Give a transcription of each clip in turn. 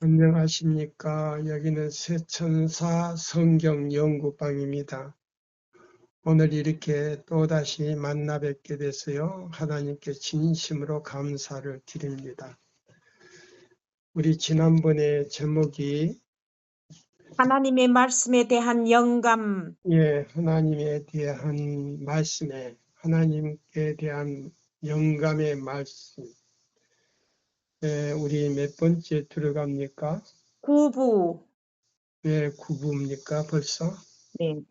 안녕하십니까. 여기는 새천사 성경 연구방입니다. 오늘 이렇게 또다시 만나 뵙게 돼서요. 하나님께 진심으로 감사를 드립니다. 우리 지난번에 제목이 하나님의 말씀에 대한 영감. 하나님에 대한 말씀에 하나님께 대한 영감의 말씀. 우리 몇 번째 들어갑니까? 9부. 9부입니까 벌써? 네.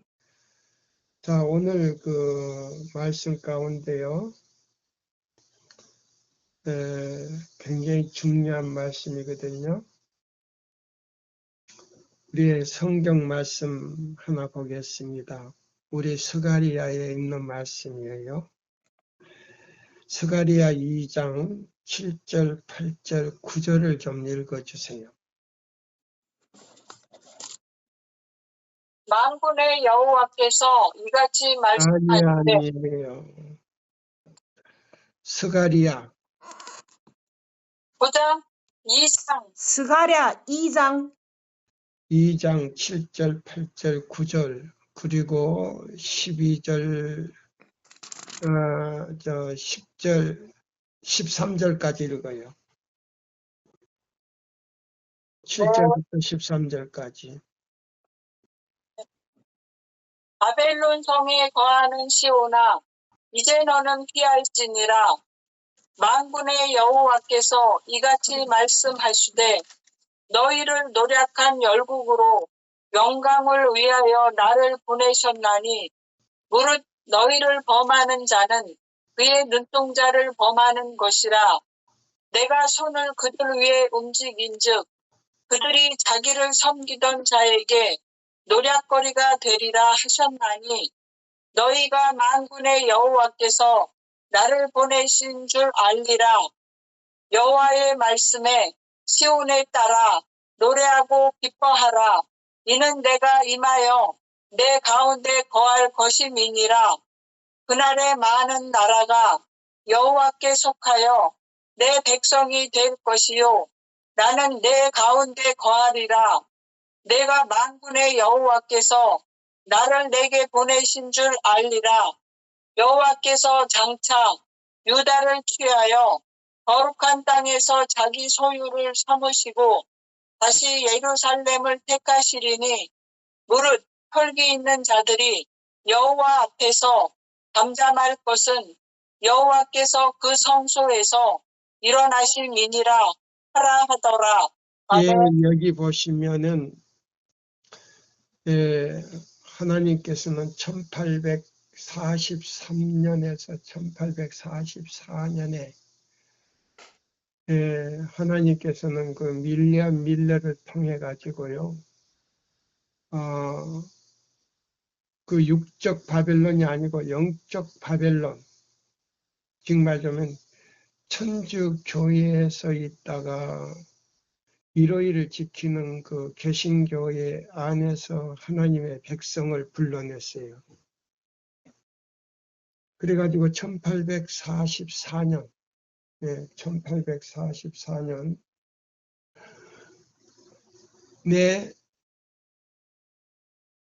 자, 오늘 말씀 가운데요. 굉장히 중요한 말씀이거든요. 우리의 성경 말씀 하나 보겠습니다. 우리 스가랴에 있는 말씀이에요. 스가랴 2장 7절, 8절, 9절을 좀 읽어주세요. 만군의 여호와께서 이같이 말씀하시되 아니에요. 스가랴 9장 2장 스가랴 2장 2장 7절, 8절, 9절 그리고 12절, 10절, 13절까지 읽어요. 7절부터 13절까지. 바벨론 성에 거하는 시온아, 이제 너는 피할지니라. 만군의 여호와께서 이같이 말씀하시되 너희를 노략한 열국으로 영광을 위하여 나를 보내셨나니 무릇 너희를 범하는 자는 그의 눈동자를 범하는 것이라. 내가 손을 그들 위에 움직인즉 그들이 자기를 섬기던 자에게 노략거리가 되리라 하셨나니 너희가 만군의 여호와께서 나를 보내신 줄 알리라. 여호와의 말씀에 시온에 따라 노래하고 기뻐하라. 이는 내가 임하여 내 가운데 거할 것임이니라. 그날에 많은 나라가 여호와께 속하여 내 백성이 될 것이요 나는 내 가운데 거하리라. 내가 만군의 여호와께서 나를 내게 보내신 줄 알리라. 여호와께서 장차 유다를 취하여 거룩한 땅에서 자기 소유를 삼으시고 다시 예루살렘을 택하시리니 무릇 혈기 있는 자들이 여호와 앞에서 잠잠할 것은 여호와께서 그 성소에서 일어나심이니라 하라 하더라. 아멘. 여기 보시면은 하나님께서는 1843년에서 1844년에 하나님께서는 그 밀리엄 밀러를 통해 가지고요. 그 육적 바벨론이 아니고 영적 바벨론, 즉 말하자면 천주 교회에서 있다가 일요일을 지키는 그 개신교회 안에서 하나님의 백성을 불러냈어요. 그래가지고 1844년, 1844년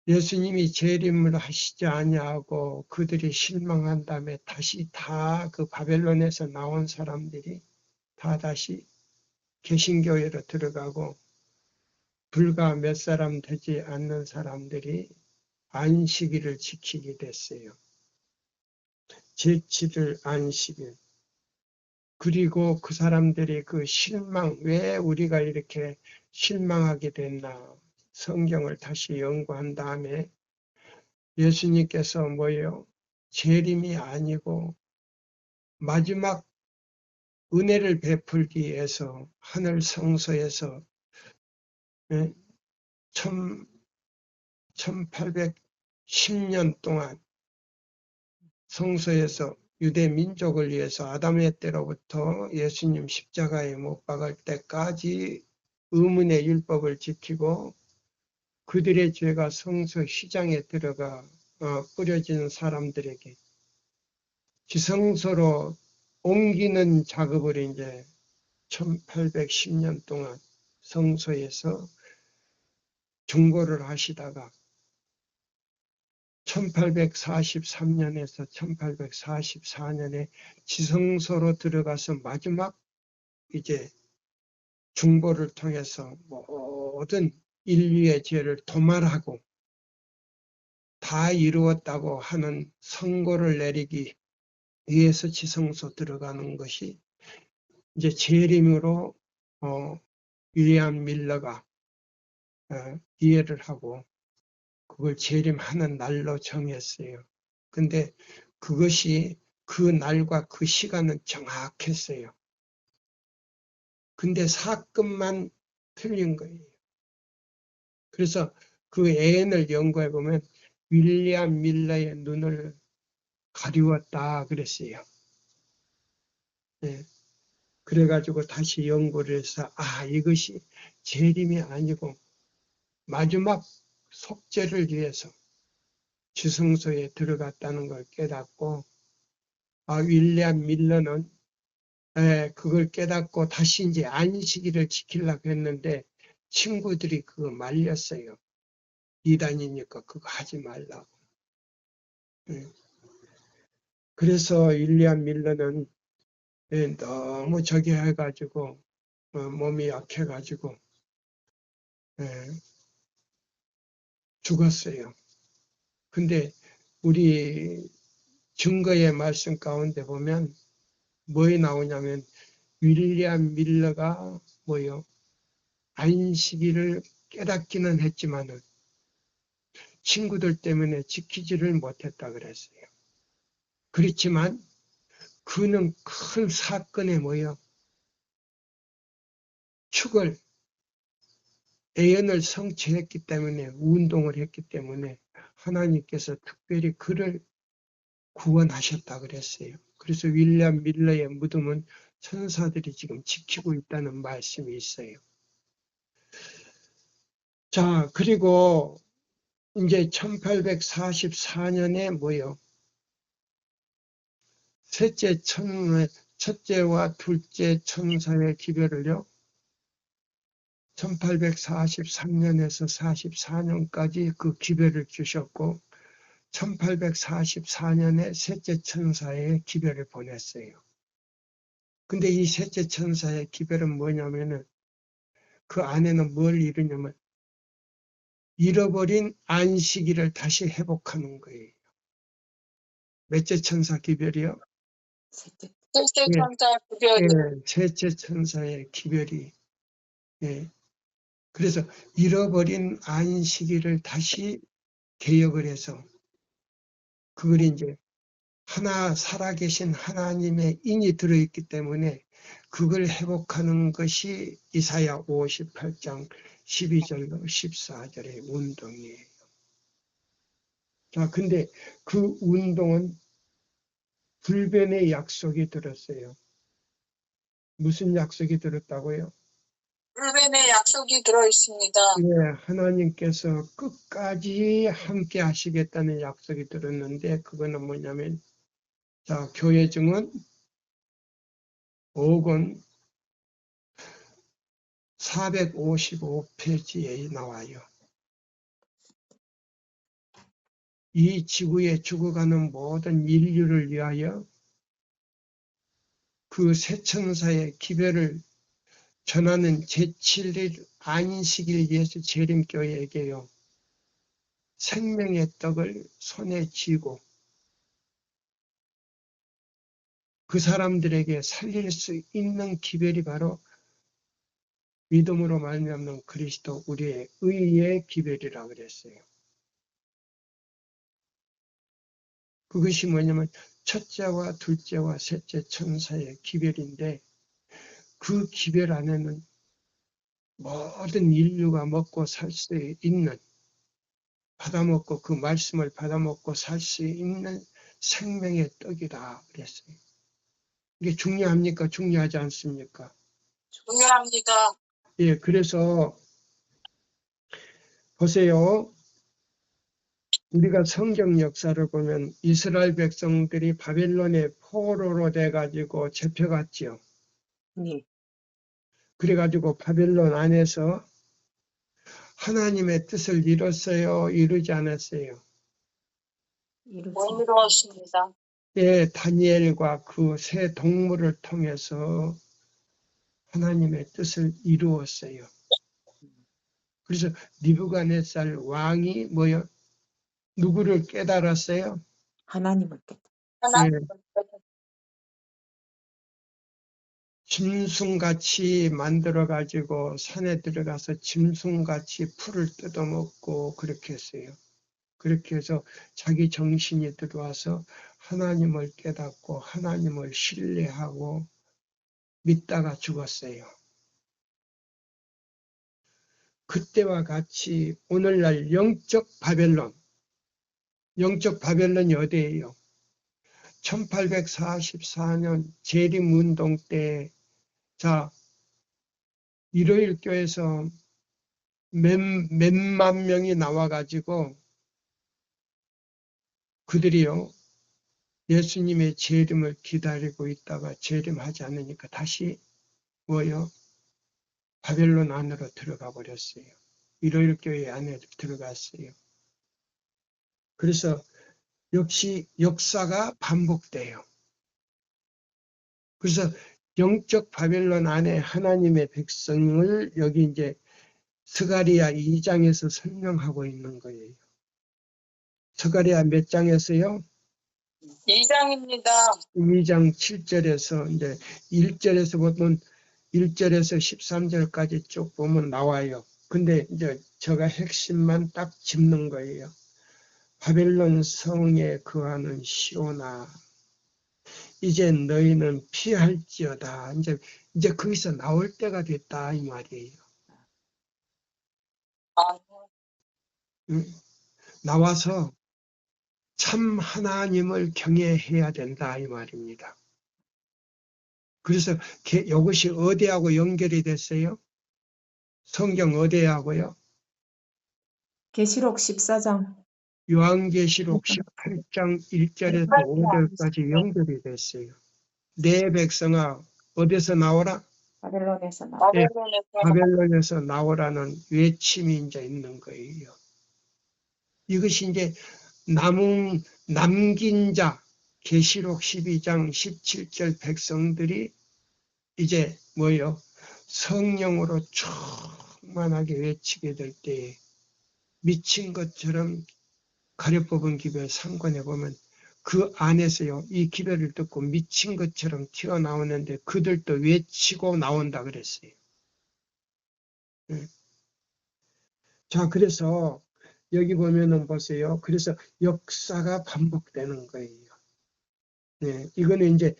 예수님이 재림을 하시지 아니하고 그들이 실망한 다음에 다시 다 그 바벨론에서 나온 사람들이 다 다시 개신교회로 들어가고 불과 몇 사람 되지 않는 사람들이 안식일을 지키게 됐어요. 제7일 안식일. 그리고 그 사람들이 그 실망, 왜 우리가 이렇게 실망하게 됐나 성경을 다시 연구한 다음에 예수님께서 뭐예요? 재림이 아니고 마지막 은혜를 베풀기 위해서 하늘 성소에서 1810년 동안 성소에서 유대 민족을 위해서 아담의 때로부터 예수님 십자가에 못 박을 때까지 의문의 율법을 지키고 그들의 죄가 성소 휘장에 들어가 뿌려진 사람들에게 지성소로 옮기는 작업을 이제 1810년 동안 성소에서 중보를 하시다가 1843년에서 1844년에 지성소로 들어가서 마지막 이제 중보를 통해서 모든 인류의 죄를 도말하고 다 이루었다고 하는 선고를 내리기 위해서 지성소 들어가는 것이 이제 재림으로 윌리엄 밀러가 이해를 하고 그걸 재림하는 날로 정했어요. 근데 그것이 그 날과 그 시간은 정확했어요. 근데 사건만 틀린 거예요. 그래서 그 애인을 연구해 보면 윌리엄 밀러의 눈을 가리웠다 그랬어요. 네. 그래가지고 다시 연구를 해서 이것이 재림이 아니고 마지막 속죄를 위해서 지성소에 들어갔다는 걸 깨닫고 윌리엄 밀러는 그걸 깨닫고 다시 이제 안식일을 지키려고 했는데 친구들이 그거 말렸어요. 이단이니까 그거 하지 말라고. 그래서 윌리엄 밀러는 너무 저기 해가지고 몸이 약해가지고 죽었어요. 근데 우리 증거의 말씀 가운데 보면 뭐에 나오냐면 윌리엄 밀러가 안식일을 깨닫기는 했지만은 친구들 때문에 지키지를 못했다 그랬어요. 그렇지만 그는 큰 사건에 축을 애연을 성취했기 때문에 운동을 했기 때문에 하나님께서 특별히 그를 구원하셨다 그랬어요. 그래서 윌리엄 밀러의 무덤은 천사들이 지금 지키고 있다는 말씀이 있어요. 자, 그리고 이제 1844년에 첫째와 둘째 천사의 기별을요, 1843년에서 44년까지 그 기별을 주셨고 1844년에 셋째 천사의 기별을 보냈어요. 근데 이 셋째 천사의 기별은 뭐냐면은 그 안에는 뭘 이루냐면 잃어버린 안식일을 다시 회복하는 거예요. 몇째 천사 기별이요? 셋째 천사 기별이 셋째 천사의 기별이. 그래서 잃어버린 안식일을 다시 개혁을 해서 그걸 이제 살아계신 하나님의 인이 들어있기 때문에 그걸 회복하는 것이 이사야 58장 12절로 14절의 운동이에요. 자, 근데 그 운동은 불변의 약속이 들었어요. 무슨 약속이 들었다고요? 불변의 약속이 들어있습니다. 하나님께서 끝까지 함께 하시겠다는 약속이 들었는데 그거는 뭐냐면 자, 교회 증언 5권 455페이지에 나와요. 이 지구에 죽어가는 모든 인류를 위하여 그 새 천사의 기별을 전하는 제7일 안식일 예수 재림교회에게요. 생명의 떡을 손에 쥐고 그 사람들에게 살릴 수 있는 기별이 바로 믿음으로 말미암는 그리스도 우리의 의의 기별이라고 그랬어요. 그것이 뭐냐면 첫째와 둘째와 셋째 천사의 기별인데 그 기별 안에는 모든 인류가 먹고 살 수 있는 받아먹고 그 말씀을 받아먹고 살 수 있는 생명의 떡이다 그랬어요. 이게 중요합니까? 중요하지 않습니까? 중요합니다. 그래서 보세요. 우리가 성경 역사를 보면 이스라엘 백성들이 바벨론의 포로로 돼가지고 잡혀갔지요. 네. 그래가지고 바벨론 안에서 하나님의 뜻을 이뤘어요? 이루지 않았어요? 이루지. 못 이루었습니다. 예, 다니엘과 그 새 동물을 통해서 하나님의 뜻을 이루었어요. 그래서 느부갓네살 왕이 뭐요? 누구를 깨달았어요? 하나님을 깨. 하나님 짐승같이 만들어가지고 산에 들어가서 짐승같이 풀을 뜯어먹고 그렇게 했어요. 그렇게 해서 자기 정신이 들어와서 하나님을 깨닫고 하나님을 신뢰하고 믿다가 죽었어요. 그때와 같이 오늘날 영적 바벨론이 어디예요? 1844년 재림운동 때, 자, 일요일 교회에서 몇만 명이 나와가지고 그들이요, 예수님의 재림을 기다리고 있다가 재림하지 않으니까 다시 뭐요? 바벨론 안으로 들어가 버렸어요. 일요일 교회 안에 들어갔어요. 그래서 역시 역사가 반복돼요. 그래서 영적 바벨론 안에 하나님의 백성을 여기 이제 스가랴 2장에서 설명하고 있는 거예요. 스가랴 몇 장에서요? 2장입니다. 2장 7절에서 이제 1절에서 보면 1절에서 13절까지 쭉 보면 나와요. 근데 이제 제가 핵심만 딱 짚는 거예요. 바벨론 성에 거하는 시온아, 이제 너희는 피할지어다. 이제 거기서 나올 때가 됐다 이 말이에요. 나와서 참 하나님을 경외해야 된다 이 말입니다. 그래서 이것이 어디하고 연결이 됐어요? 성경 어디하고요? 계시록 14장. 요한계시록 18장 1절에서 5절까지 연결이 됐어요. 내 백성아 어디서 나오라? 바벨론에서 나. 예, 바벨론에서 나오라는 외침이 이제 있는 거예요. 이것이 이제 남긴 자, 계시록 12장 17절 백성들이 이제 뭐예요? 성령으로 충만하게 외치게 될 때에 미친 것처럼 가려뽑은 기별 상관에 보면 그 안에서요, 이 기별을 듣고 미친 것처럼 튀어나오는데 그들도 외치고 나온다 그랬어요. 자, 그래서 여기 보면은 보세요. 그래서 역사가 반복되는 거예요. 네, 이거는 이제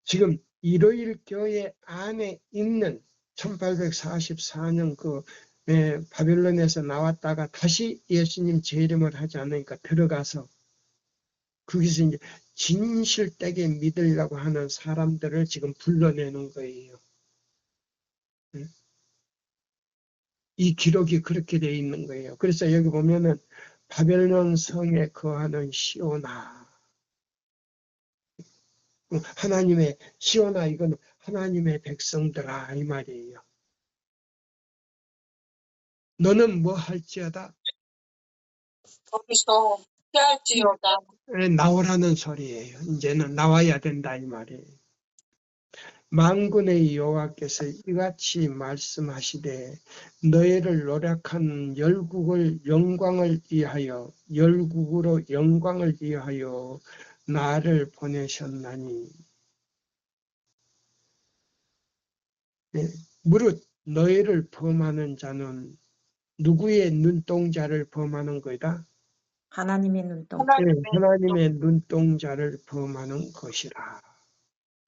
지금 일요일 교회 안에 있는 1844년 바벨론에서 나왔다가 다시 예수님 재림을 하지 않으니까 들어가서 거기서 이제 진실되게 믿으려고 하는 사람들을 지금 불러내는 거예요. 이 기록이 그렇게 되어 있는 거예요. 그래서 여기 보면은 바벨론 성에 거하는 시온아, 하나님의 시온아, 이건 하나님의 백성들아 이 말이에요. 너는 뭐 할지어다? 거기서 피할지어다. 나오라는 소리예요. 이제는 나와야 된다 이 말이에요. 만군의 여호와께서 이같이 말씀하시되 너희를 노력한 열국으로 영광을 위하여 나를 보내셨나니. 네, 무릇 너희를 범하는 자는 누구의 눈동자를 범하는 거다? 하나님의 눈동. 네, 하나님의 눈동자를 범하는 것이라.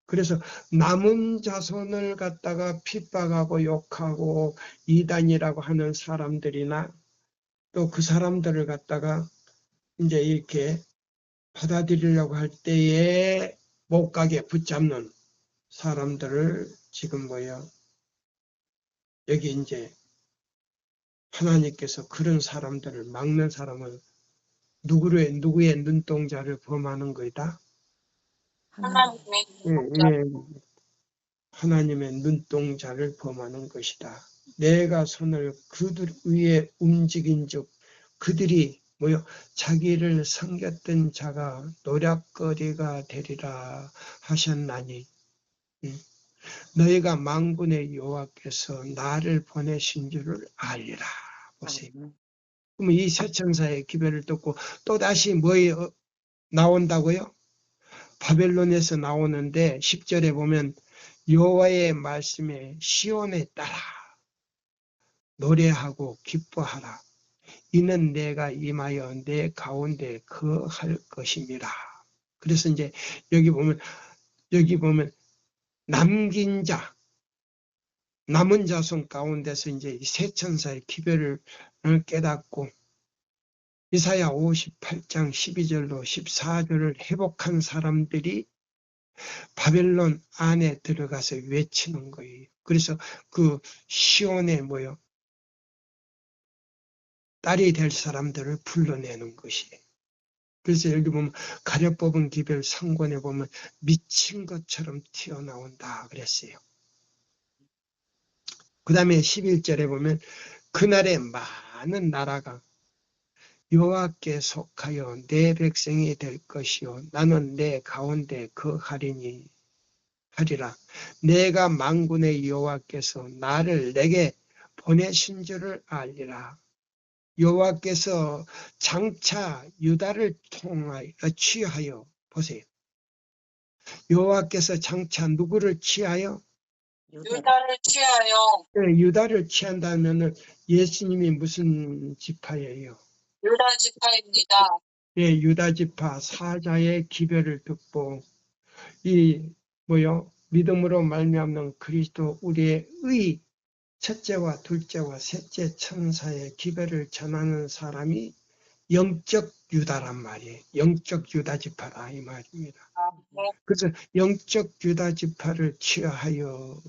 그래서 남은 자손을 갖다가 핍박하고 욕하고 이단이라고 하는 사람들이나 또 그 사람들을 갖다가 이제 이렇게 받아들이려고 할 때에 못 가게 붙잡는 사람들을 지금 여기 이제 하나님께서 그런 사람들을 막는 사람을 누구의 눈동자를 범하는 거다? 하나님의 예, 하나님의 눈동자를 범하는 것이다. 내가 손을 그들 위에 움직인즉 그들이 자기를 섬겼던 자가 노략거리가 되리라 하셨나니 너희가 만군의 여호와께서 나를 보내신 줄을 알리라. 보세요. 그러면 이 세 천사의 기별을 듣고 또다시 나온다고요? 바벨론에서 나오는데 10절에 보면 여호와의 말씀에 시온에 따라 노래하고 기뻐하라. 이는 내가 임하여 내 가운데 거할 것임이라. 그래서 이제 여기 보면 남긴 자, 남은 자손 가운데서 이제 이 세 천사의 기별을 깨닫고 이사야 58장 12절로 14절을 회복한 사람들이 바벨론 안에 들어가서 외치는 거예요. 그래서 그 시온에 딸이 될 사람들을 불러내는 것이에요. 그래서 여기 보면 가려 뽑은 기별 상권에 보면 미친 것처럼 튀어나온다 그랬어요. 그 다음에 11절에 보면 그날에 많은 나라가 여호와께 속하여 내 백성이 될 것이요 나는 내 가운데 거하리니 하리라. 내가 만군의 여호와께서 나를 내게 보내신 줄을 알리라. 여호와께서 장차 유다를 통하여 취하여 보세요. 여호와께서 장차 누구를 취하여? 유다를 취하여. 네, 유다를 취한다면은 예수님이 무슨 지파예요? 유다 지파입니다. 예, 유다 지파 사자의 기별을 듣고 믿음으로 말미암는 그리스도 우리의 의 첫째와 둘째와 셋째 천사의 기별을 전하는 사람이 영적 유다란 말이에요. 영적 유다 지파라 이 말입니다. 그래서 영적 유다 지파를 취하여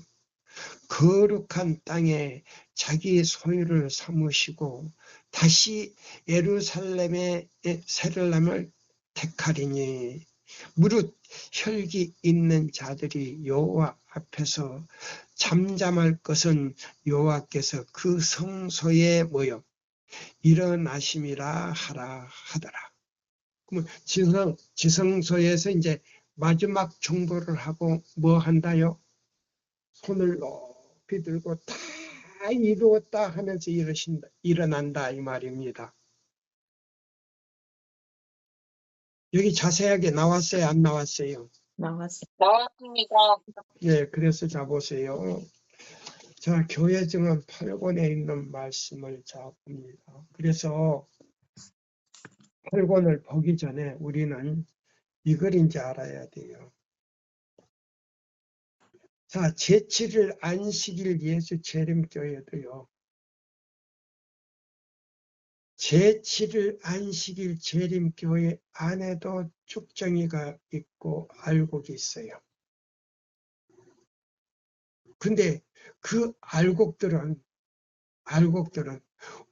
거룩한 땅에 자기 소유를 삼으시고 다시 예루살렘의 세를람을 택하리니 무릇 혈기 있는 자들이 여호와 앞에서 잠잠할 것은 여호와께서 그 성소에 모여 일어나심이라 하더라. 그러면 지성소에서 이제 마지막 정보를 하고 뭐 한다요? 손을 높이 들고 다 이루었다 하면서 일어난다 이 말입니다. 여기 자세하게 나왔어요? 안 나왔어요? 나왔습니다. 네, 그래서 자 보세요. 자, 교회 증언 8권에 있는 말씀을 자 봅니다. 그래서 8권을 보기 전에 우리는 이걸 이제 알아야 돼요. 자, 제7일 안식일 예수 재림교회도요. 제7일 안식일 재림교회 안에도 축정이가 있고 알곡이 있어요. 근데 그 알곡들은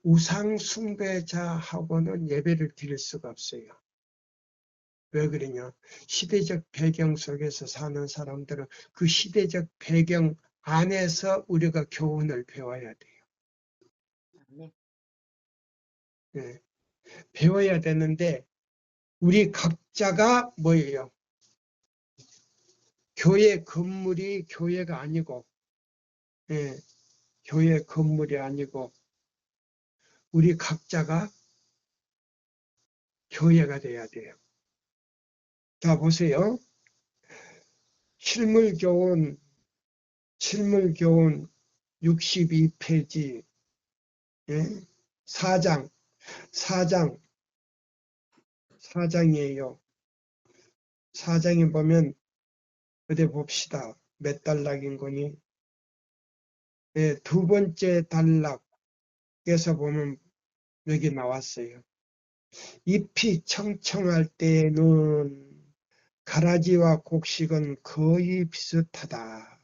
우상 숭배자하고는 예배를 드릴 수가 없어요. 왜 그러냐? 시대적 배경 속에서 사는 사람들은 그 시대적 배경 안에서 우리가 교훈을 배워야 돼요. 네. 배워야 되는데 우리 각자가 뭐예요? 교회 건물이 교회가 아니고 교회 건물이 아니고 우리 각자가 교회가 돼야 돼요. 자 보세요. 실물교훈 62페이지 4장이에요. 4장에 보면 어디 봅시다. 몇 단락인 거니? 두 번째 단락에서 보면 여기 나왔어요. 잎이 청청할 때에는 가라지와 곡식은 거의 비슷하다.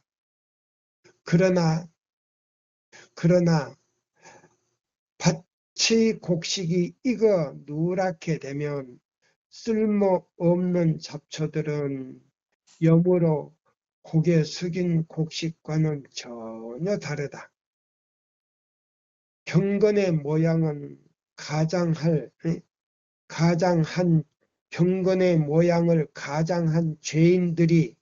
그러나 밭의 곡식이 익어 누렇게 되면 쓸모없는 잡초들은 염으로 고개 숙인 곡식과는 전혀 다르다. 경건의 모양은 경건의 모양을 가장한 죄인들이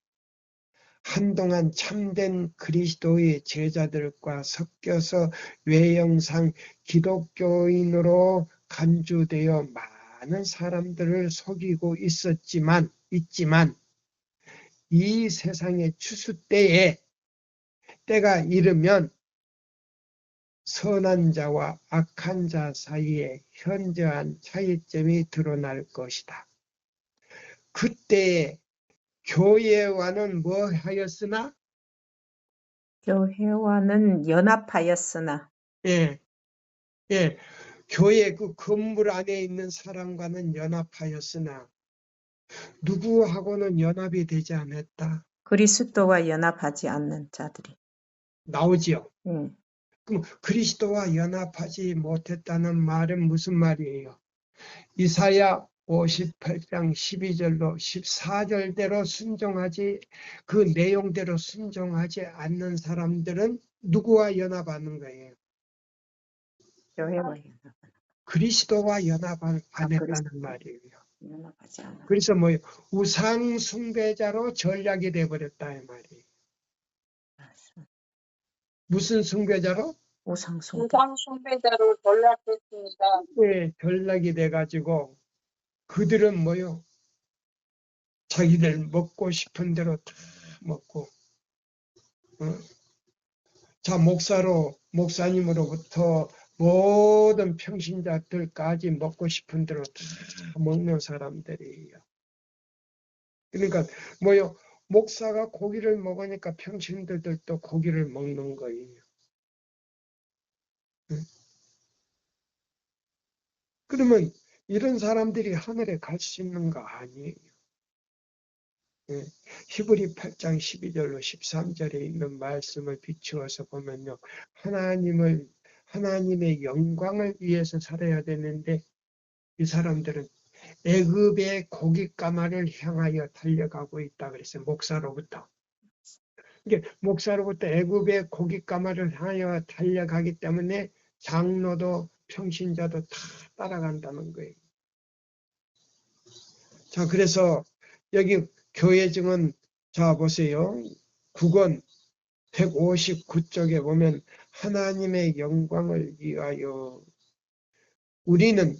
한동안 참된 그리스도의 제자들과 섞여서 외형상 기독교인으로 간주되어 많은 사람들을 속이고 있지만 이 세상의 추수 때가 이르면 선한 자와 악한 자 사이에 현저한 차이점이 드러날 것이다. 그때에 교회와는 뭐 하였으나? 교회와는 연합하였으나 예. 교회 그 건물 안에 있는 사람과는 연합하였으나 누구하고는 연합이 되지 않았다. 그리스도와 연합하지 않는 자들이. 나오지요. 예. 그럼 그리스도와 연합하지 못했다는 말은 무슨 말이에요? 이사야 58장 12절로 14절대로 그 내용대로 순종하지 않는 사람들은 누구와 연합하는 거예요? 교회와 연합. 그리스도와 연합 안 했다는 그리스도. 말이에요. 연합하지 않아. 그래서 우상 숭배자로 전락이 돼버렸다 이 말이에요. 무슨 숭배자로? 우상 숭배. 우상 숭배자로 전락했습니다. 네, 전락이 돼가지고 그들은 자기들 먹고 싶은 대로 다 먹고, 자 목사님으로부터 모든 평신자들까지 먹고 싶은 대로 다 먹는 사람들이에요. 그러니까 목사가 고기를 먹으니까 평신들도 고기를 먹는 거예요. 그러면 이런 사람들이 하늘에 갈 수 있는 거 아니에요. 히브리 8장 12절로 13절에 있는 말씀을 비추어서 보면요. 하나님의 영광을 위해서 살아야 되는데 이 사람들은 애굽의 고깃가마를 향하여 달려가고 있다 그랬어요. 목사로부터. 목사로부터 애굽의 고깃가마를 향하여 달려가기 때문에 장로도 평신자도 다 따라간다는 거예요. 자, 그래서 여기 교회 증언 자 보세요. 9권 159쪽에 보면 하나님의 영광을 위하여 우리는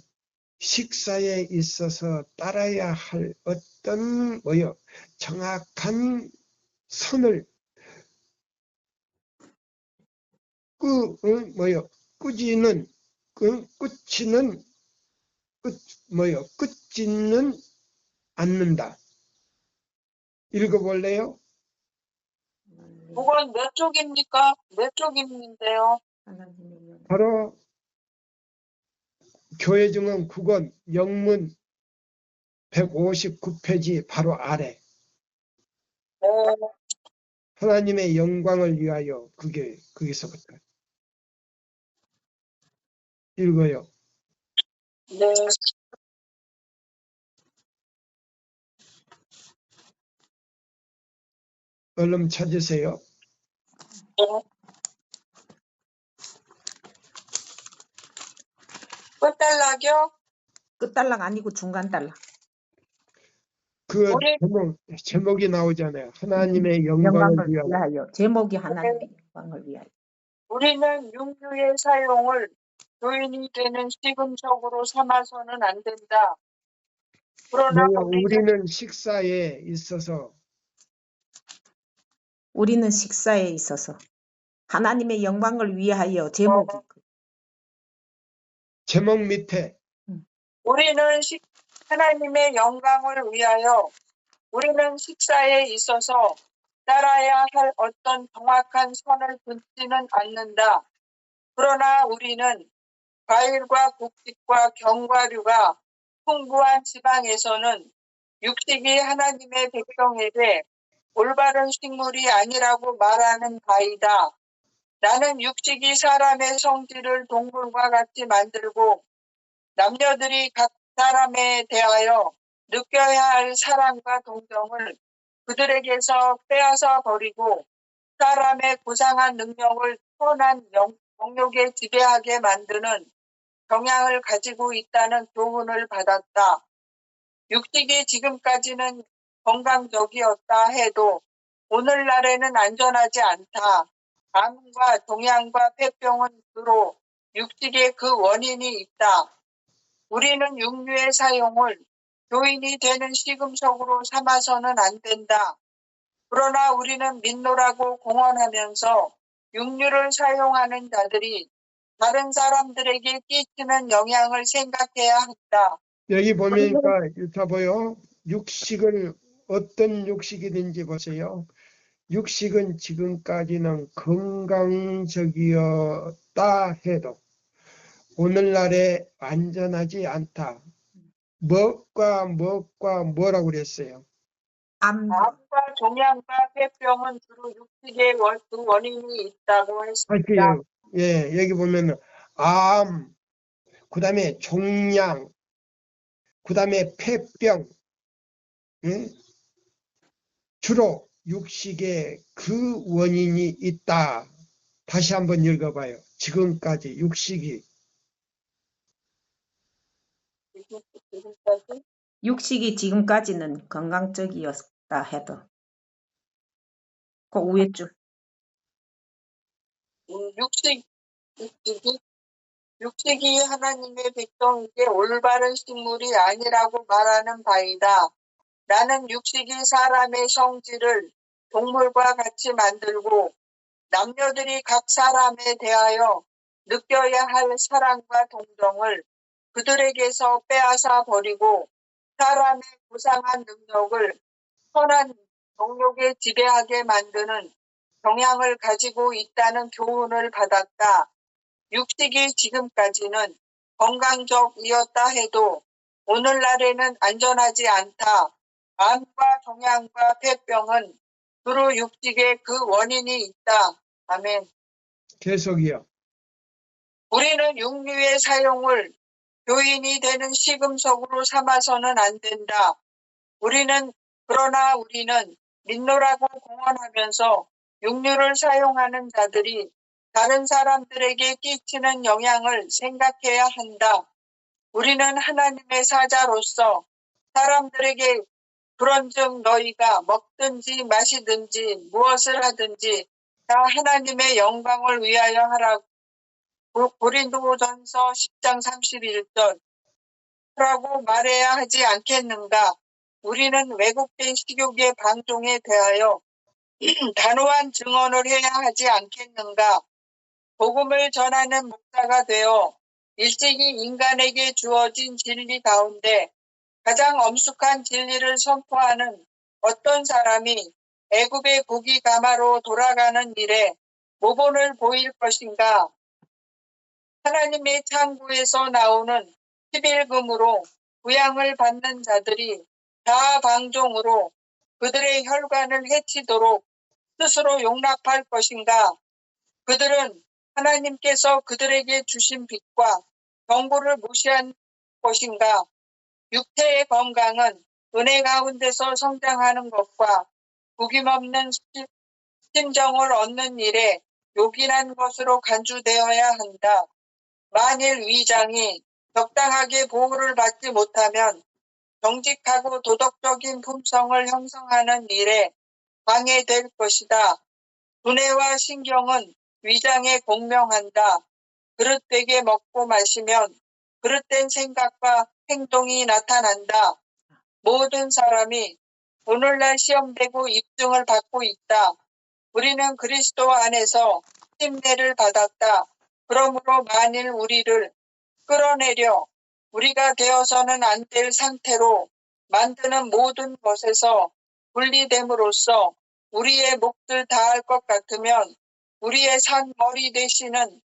식사에 있어서 따라야 할 어떤 정확한 선을 끊지는 않는다. 읽어볼래요? 그건 몇 쪽입니까? 몇 쪽인데요? 바로 교회 증언 9권 영문 159페이지 바로 아래. 하나님의 영광을 위하여 거기서부터 읽어요. 네. 얼른 찾으세요. 끝달락이요? 끝달락 아니고 중간 달락. 그 제목이 나오잖아요. 하나님의 영광을 위하여. 제목이 하나님의 영광을 위하여. 우리는 육류의 사용을 교인이 되는 시금석으로 삼아서는 안 된다. 그러나 우리는 식사에 있어서 하나님의 영광을 위하여 제목 밑에 우리는 하나님의 영광을 위하여 우리는 식사에 있어서 따라야 할 어떤 정확한 선을 긋지는 않는다. 그러나 우리는 과일과 곡식과 견과류가 풍부한 지방에서는 육식이 하나님의 백성에게 올바른 식물이 아니라고 말하는 바이다. 나는 육식이 사람의 성질을 동물과 같이 만들고 남녀들이 각 사람에 대하여 느껴야 할 사랑과 동정을 그들에게서 빼앗아 버리고 사람의 고상한 능력을 선한 정욕에 지배하게 만드는 경향을 가지고 있다는 교훈을 받았다. 육식이 지금까지는 건강적이었다 해도 오늘날에는 안전하지 않다. 암과 종양과 폐병은 주로 육식의 그 원인이 있다. 우리는 육류의 사용을 교인이 되는 시금석으로 삼아서는 안 된다. 그러나 우리는 민노라고 공언하면서 육류를 사용하는 자들이 다른 사람들에게 끼치는 영향을 생각해야 한다. 여기 보니까 자 보여. 육식을 어떤 육식이든지 보세요. 육식은 지금까지는 건강적이었다 해도 오늘날에 안전하지 않다. 뭐가 뭐라고 그랬어요? 암, 암과 종양과 폐병은 주로 육식의 그 원인이 있다고 했습니다. 할게요. 예, 여기 보면은 암, 그 다음에 종양, 그 다음에 폐병, 예? 주로 육식의 그 원인이 있다. 다시 한번 읽어봐요. 지금까지 육식이 지금까지 육식이 지금까지는 건강적이었다 해도. 그 위에 줄. 육식이 하나님의 백성에게 올바른 식물이 아니라고 말하는 바이다. 나는 육식이 사람의 성질을 동물과 같이 만들고 남녀들이 각 사람에 대하여 느껴야 할 사랑과 동정을 그들에게서 빼앗아 버리고 사람의 고상한 능력을 선한 정욕에 지배하게 만드는 경향을 가지고 있다는 교훈을 받았다. 육식이 지금까지는 건강적이었다 해도 오늘날에는 안전하지 않다. 암과 종양과 폐병은 주로 육식의 그 원인이 있다. 아멘. 계속이요. 우리는 육류의 사용을 교인이 되는 시금석으로 삼아서는 안 된다. 그러나 우리는 민노라고 공언하면서 육류를 사용하는 자들이 다른 사람들에게 끼치는 영향을 생각해야 한다. 우리는 하나님의 사자로서 사람들에게 그런즉 너희가 먹든지 마시든지 무엇을 하든지 다 하나님의 영광을 위하여 하라고 고린도전서 10장 31절 라고 말해야 하지 않겠는가? 우리는 왜곡된 식욕의 방종에 대하여 단호한 증언을 해야 하지 않겠는가? 복음을 전하는 목사가 되어 일찍이 인간에게 주어진 진리 가운데 가장 엄숙한 진리를 선포하는 어떤 사람이 애굽의 고기 가마로 돌아가는 일에 모본을 보일 것인가? 하나님의 창고에서 나오는 11금으로 부양을 받는 자들이 다 방종으로 그들의 혈관을 해치도록 스스로 용납할 것인가? 그들은 하나님께서 그들에게 주신 빛과 경고를 무시한 것인가? 육체의 건강은 은혜 가운데서 성장하는 것과 구김없는 심정을 얻는 일에 요긴한 것으로 간주되어야 한다. 만일 위장이 적당하게 보호를 받지 못하면 정직하고 도덕적인 품성을 형성하는 일에 방해될 것이다. 두뇌와 신경은 위장에 공명한다. 그릇되게 먹고 마시면 그릇된 생각과 행동이 나타난다. 모든 사람이 오늘날 시험되고 입증을 받고 있다. 우리는 그리스도 안에서 침례를 받았다. 그러므로 만일 우리를 끌어내려 우리가 되어서는 안 될 상태로 만드는 모든 것에서 분리됨으로써 우리의 몫을 다할 것 같으면 우리의 산 머리 되시는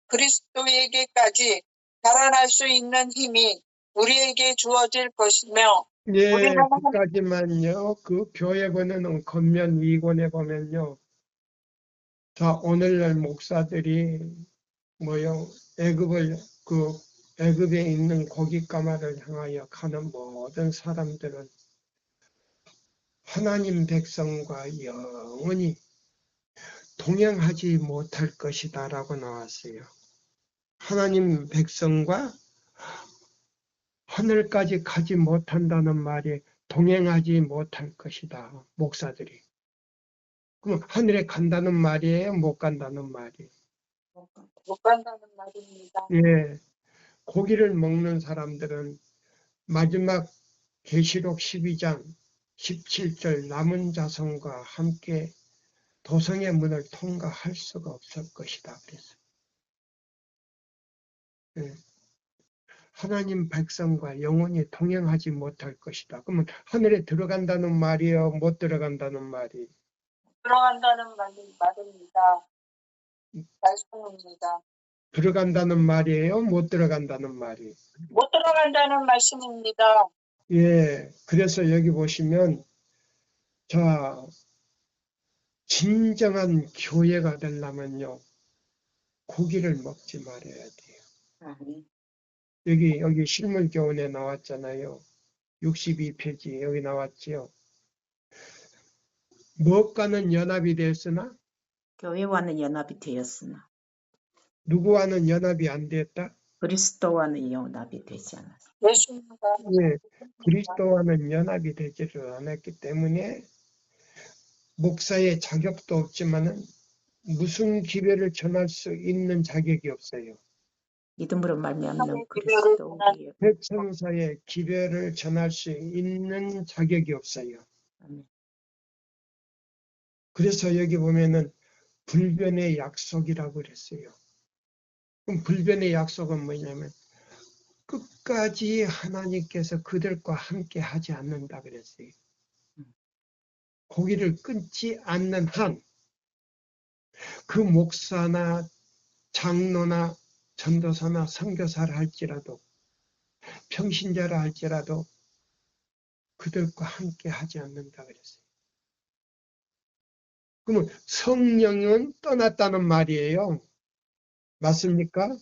그리스도에게까지 자라날 수 있는 힘이 우리에게 주어질 것이며 예, 우리는 그까지만요. 그 교회 보내는 겉면 2권에 보면요. 자, 오늘날 목사들이 애굽에 있는 고깃가마를 향하여 가는 모든 사람들은 하나님 백성과 영원히 동행하지 못할 것이다 라고 나왔어요. 하나님 백성과 하늘까지 가지 못한다는 말이 동행하지 못할 것이다. 목사들이. 그럼 하늘에 간다는 말이에요? 못 간다는 말이에요? 못 간다는 말입니다. 예. 고기를 먹는 사람들은 마지막 계시록 12장 17절 남은 자손과 함께 도성의 문을 통과할 수가 없을 것이다. 그랬어요. 예. 하나님 백성과 영원히 동행하지 못할 것이다. 그러면 하늘에 들어간다는 말이에요? 못 들어간다는 말이에요? 들어간다는 말입니다. 말씀입니다. 들어간다는 말이에요? 못 들어간다는 말이에요? 못 들어간다는 말씀입니다. 예. 그래서 여기 보시면 자, 진정한 교회가 되려면요. 고기를 먹지 말아야 돼요. 여기 실물교훈에 나왔잖아요. 62페이지 여기 나왔지요. 무엇과는 연합이 되었으나 교회와는 연합이 되었으나 누구와는 연합이 안 됐다? 그리스도와는 연합이 되지 않았다. 예수님과 예, 그리스도와는 연합이 되지를 않았기 때문에 목사의 자격도 없지만은 무슨 기별을 전할 수 있는 자격이 없어요. 믿음으로 말미암는 하나님의 그리스도의 대천사의 기별을 전할 수 있는 자격이 없어요. 아멘. 그래서 여기 보면은 불변의 약속이라고 그랬어요. 그럼 불변의 약속은 뭐냐면 끝까지 하나님께서 그들과 함께 하지 않는다 그랬어요. 고기를 끊지 않는 한 그 목사나 장로나 전도사나 선교사를 할지라도 평신자라 할지라도 그들과 함께 하지 않는다 그랬어요. 그러면 성령은 떠났다는 말이에요. 맞습니까?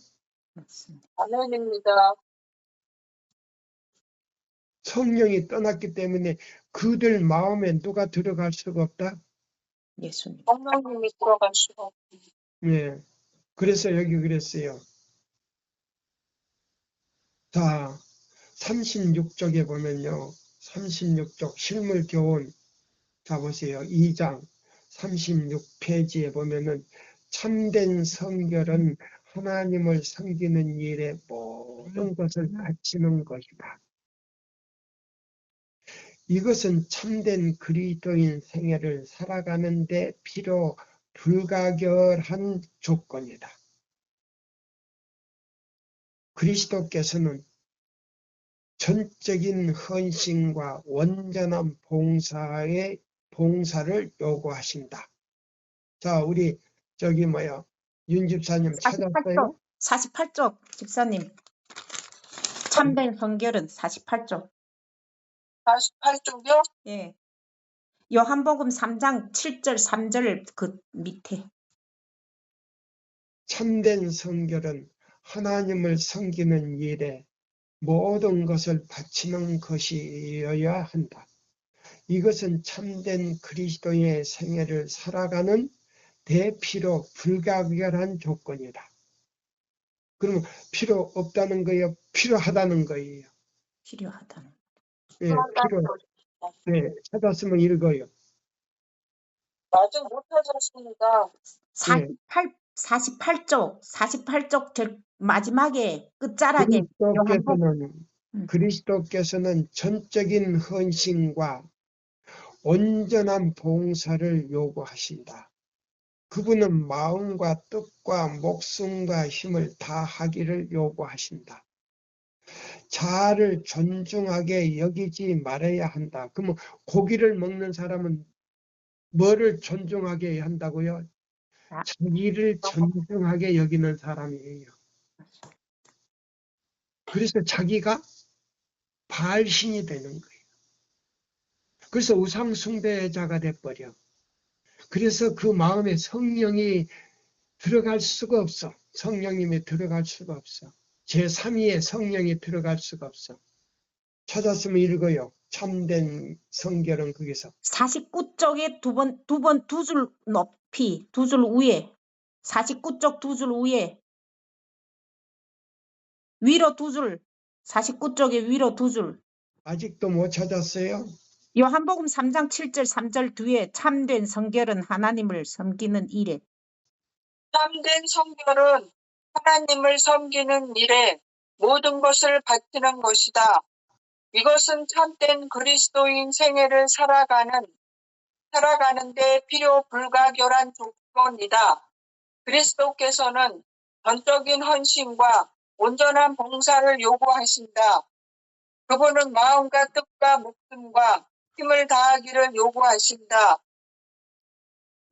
맞습니다. 아멘입니다. 성령이 떠났기 때문에 그들 마음에 누가 들어갈 수가 없다? 예수님. 성령님이 들어갈 수가 없습니다. 예. 그래서 여기 그랬어요. 자, 36쪽에 보면요. 36쪽 실물교훈 자 보세요. 2장 36페이지에 보면은 참된 성결은 하나님을 섬기는 일에 모든 것을 바치는 것이다. 이것은 참된 그리스도인 생애를 살아가는 데 필요 불가결한 조건이다. 그리스도께서는 전적인 헌신과 온전한 봉사를 요구하신다. 자, 우리 윤 집사님 찾았어요? 48쪽 집사님. 참된 성결은 48쪽. 48쪽이요? 예. 요한복음 3장 7절 3절 그 밑에. 참된 성결은 하나님을 섬기는 일에 모든 것을 바치는 것이어야 한다. 이것은 참된 그리스도의 생애를 살아가는 대필요 불가결한 조건이다. 그러면 필요 없다는 거예요? 필요하다는 거예요? 필요하다는. 예, 네, 찾았으면 읽어요. 아직 못 찾았습니다. 48쪽 절 마지막에 끝자락에 그리스도께서는 전적인 헌신과 온전한 봉사를 요구하신다. 그분은 마음과 뜻과 목숨과 힘을 다하기를 요구하신다. 자아를 존중하게 여기지 말아야 한다. 그러면 고기를 먹는 사람은 뭐를 존중하게 한다고요? 자기를 존중하게 여기는 사람이에요. 그래서 자기가 발신이 되는 거예요. 그래서 우상 숭배자가 돼버려. 그래서 그 마음에 성령이 들어갈 수가 없어. 성령님이 들어갈 수가 없어. 제3위의 성령이 들어갈 수가 없어. 찾았으면 읽어요. 참된 성결은 거기서 49쪽에 두 줄 높이, 두 줄 위에, 49쪽 두 줄 위에, 위로 두 줄, 49쪽에 위로 두 줄. 아직도 못 찾았어요? 요한복음 3장 7절 3절 뒤에 참된 성결은 하나님을 섬기는 일에. 참된 성결은 하나님을 섬기는 일에 모든 것을 바치는 것이다. 이것은 참된 그리스도인 생애를 살아가는데 필요 불가결한 조건이다. 그리스도께서는 전적인 헌신과 온전한 봉사를 요구하신다. 그분은 마음과 뜻과 목숨과 힘을 다하기를 요구하신다.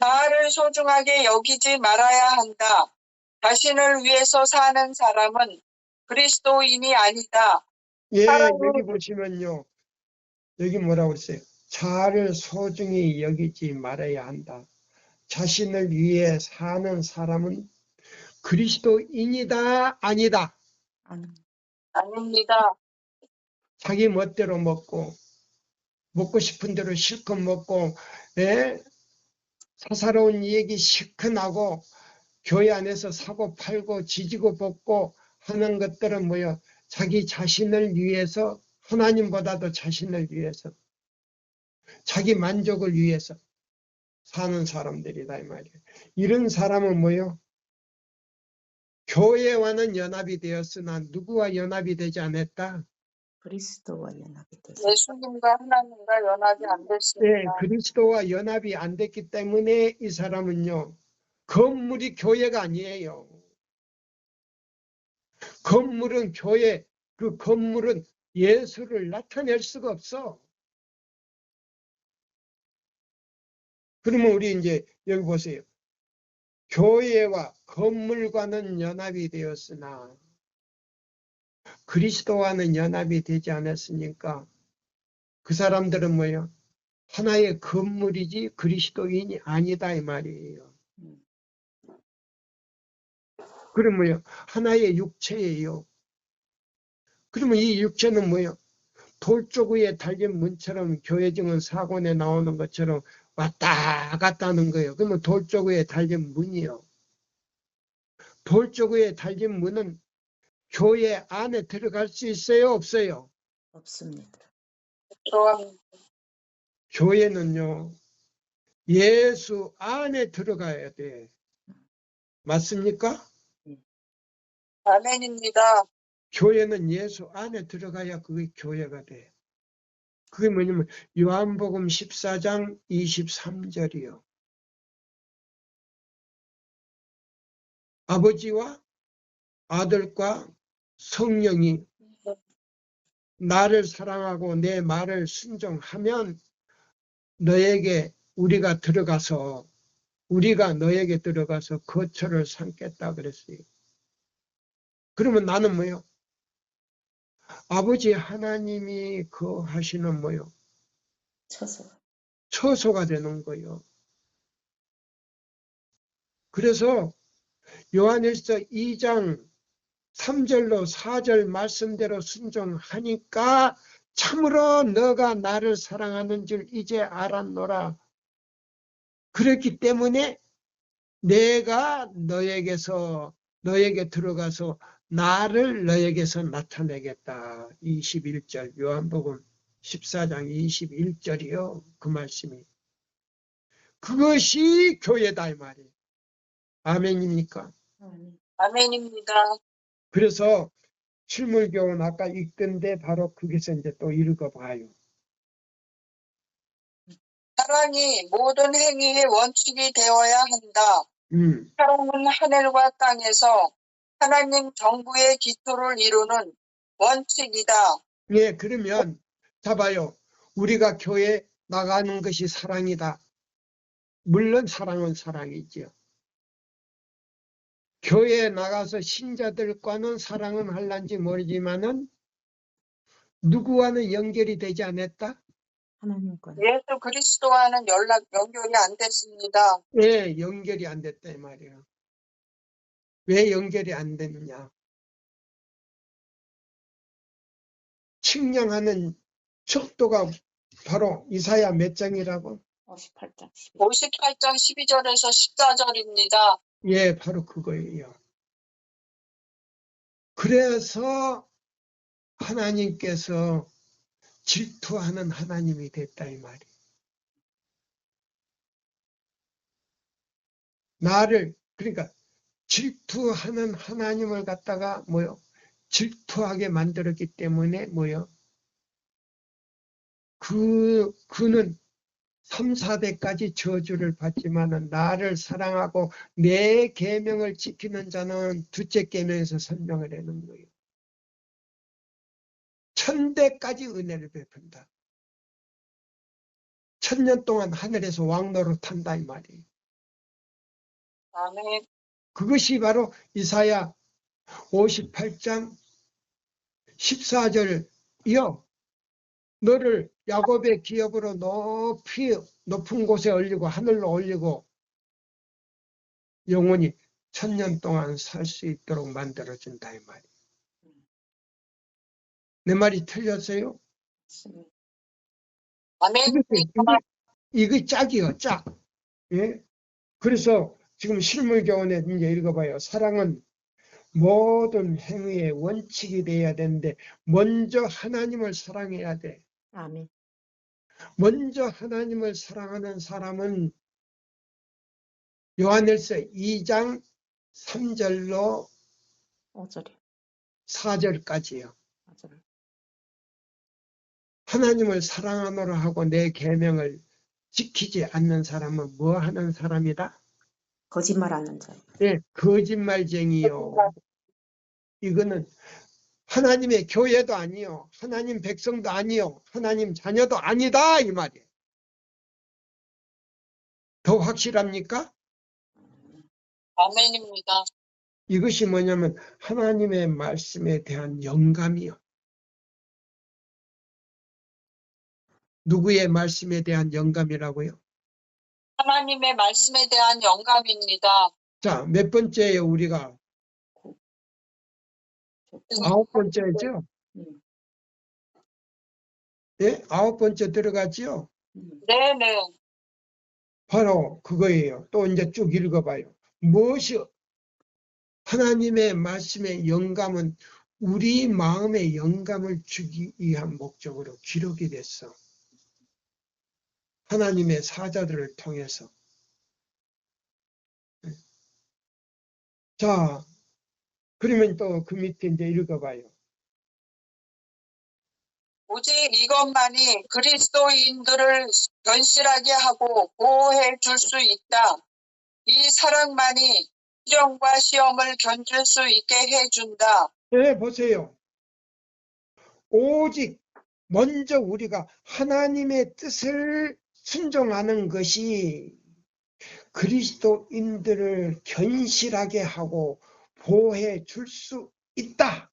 자아를 소중하게 여기지 말아야 한다. 자신을 위해서 사는 사람은 그리스도인이 아니다. 예, 사랑을- 여기 보시면요. 여기 뭐라고 그랬어요? 자아를 소중히 여기지 말아야 한다. 자신을 위해 사는 사람은 그리스도인이다, 아니다. 아닙니다. 자기 멋대로 먹고 싶은 대로 실컷 먹고, 사사로운 얘기 실컷 하고, 교회 안에서 사고 팔고 지지고 볶고 하는 것들은 뭐요? 자기 자신을 위해서, 하나님보다도 자신을 위해서, 자기 만족을 위해서 사는 사람들이다 이 말이에요. 이런 사람은 뭐요? 교회와는 연합이 되었으나 누구와 연합이 되지 않았다? 그리스도와 연합이 되서. 예수님과 하나님과 연합이 안 네, 됐습니다. 그리스도와 연합이 안 됐기 때문에 이 사람은요, 건물이 교회가 아니에요. 건물은 교회, 그 건물은 예수를 나타낼 수가 없어. 그러면 우리 이제 여기 보세요. 교회와 건물과는 연합이 되었으나 그리스도와는 연합이 되지 않았으니까 그 사람들은 뭐예요? 하나의 건물이지 그리스도인이 아니다 이 말이에요. 그러면 뭐예요? 하나의 육체예요. 그러면 이 육체는 뭐예요? 돌조구에 달린 문처럼 교회증은 사고에 나오는 것처럼 왔다 갔다 하는 거예요. 그러면 돌조구에 달린 문이요. 돌조구에 달린 문은 교회 안에 들어갈 수 있어요? 없어요? 없습니다. 좋아합니다. 교회는요. 예수 안에 들어가야 돼. 맞습니까? 아멘입니다. 교회는 예수 안에 들어가야 그게 교회가 돼. 그게 뭐냐면 요한복음 14장 23절이요. 아버지와 아들과 성령이 나를 사랑하고 내 말을 순종하면 우리가 너에게 들어가서 거처를 삼겠다 그랬어요. 그러면 나는 뭐요? 아버지 하나님이 하시는 뭐요? 처소가 되는 거예요. 그래서 요한일서 2장 3절로 4절 말씀대로 순종하니까 참으로 너가 나를 사랑하는 줄 이제 알았노라. 그렇기 때문에 내가 너에게 들어가서 나를 너에게서 나타내겠다. 21절 요한복음 14장 21절이요. 그 말씀이. 그것이 교회다 이 말이에요. 아멘입니까? 아멘입니다. 그래서 실물교훈 아까 읽던데 바로 거기서 이제 또 읽어봐요. 사랑이 모든 행위의 원칙이 되어야 한다. 사랑은 하늘과 땅에서 하나님 정부의 기초를 이루는 원칙이다. 예, 그러면 잡아요. 우리가 교회 나가는 것이 사랑이다. 물론 사랑은 사랑이죠. 교회에 나가서 신자들과는 사랑은 할란지 모르지만은 누구와는 연결이 되지 않았다? 하나님과. 예수 그리스도와는 연결이 안 됐습니다. 예, 연결이 안 됐다 이 말이에요. 왜 연결이 안 됐느냐? 측량하는 척도가 바로 이사야 몇 장이라고? 58장 12절. 58장 12절에서 14절입니다. 예, 바로 그거예요. 그래서 하나님께서 질투하는 하나님이 됐다 이 말이에요. 나를 그러니까 질투하는 하나님을 갖다가 뭐요? 질투하게 만들었기 때문에 뭐요? 그는 3, 4대까지 저주를 받지만은 나를 사랑하고 내 계명을 지키는 자는 둘째 계명에서 설명을 해놓은 거예요. 1000대까지 은혜를 베푼다. 1000년 동안 하늘에서 왕노릇한다 이 말이에요. 아멘. 그것이 바로 이사야 58장 14절이요. 너를 야곱의 기업으로 높은 곳에 올리고 하늘로 올리고 영원히 1000년 동안 살 수 있도록 만들어준다 이 말이에요. 내 말이 틀렸어요? 아멘. 이거 짝이요, 짝. 예? 그래서 지금 실물교훈에 이제 읽어봐요. 사랑은 모든 행위의 원칙이 돼야 되는데 먼저 하나님을 사랑해야 돼. 아멘. 먼저 하나님을 사랑하는 사람은 요한일서 2장 3절로 5절이요. 4절까지요. 4절. 하나님을 사랑하노라 하고 내 계명을 지키지 않는 사람은 뭐 하는 사람이다? 거짓말하는 자. 네, 거짓말쟁이요. 이거는 하나님의 교회도 아니요. 하나님 백성도 아니요. 하나님 자녀도 아니다 이 말이에요. 더 확실합니까? 아멘입니다. 이것이 뭐냐면 하나님의 말씀에 대한 영감이요. 누구의 말씀에 대한 영감이라고요? 하나님의 말씀에 대한 영감입니다. 자, 몇 번째예요 우리가? 9번째죠? 예? 9번째 들어가죠? 네네. 바로 그거예요. 또 이제 쭉 읽어봐요. 무엇이 하나님의 말씀의 영감은 우리 마음의 영감을 주기 위한 목적으로 기록이 됐어. 하나님의 사자들을 통해서. 자, 그러면 또 그 밑에 이제 읽어봐요. 오직 이것만이 그리스도인들을 견실하게 하고 보호해 줄 수 있다. 이 사랑만이 시련과 시험을 견딜 수 있게 해준다. 네, 보세요. 오직 먼저 우리가 하나님의 뜻을 순종하는 것이 그리스도인들을 견실하게 하고 보호해 줄 수 있다.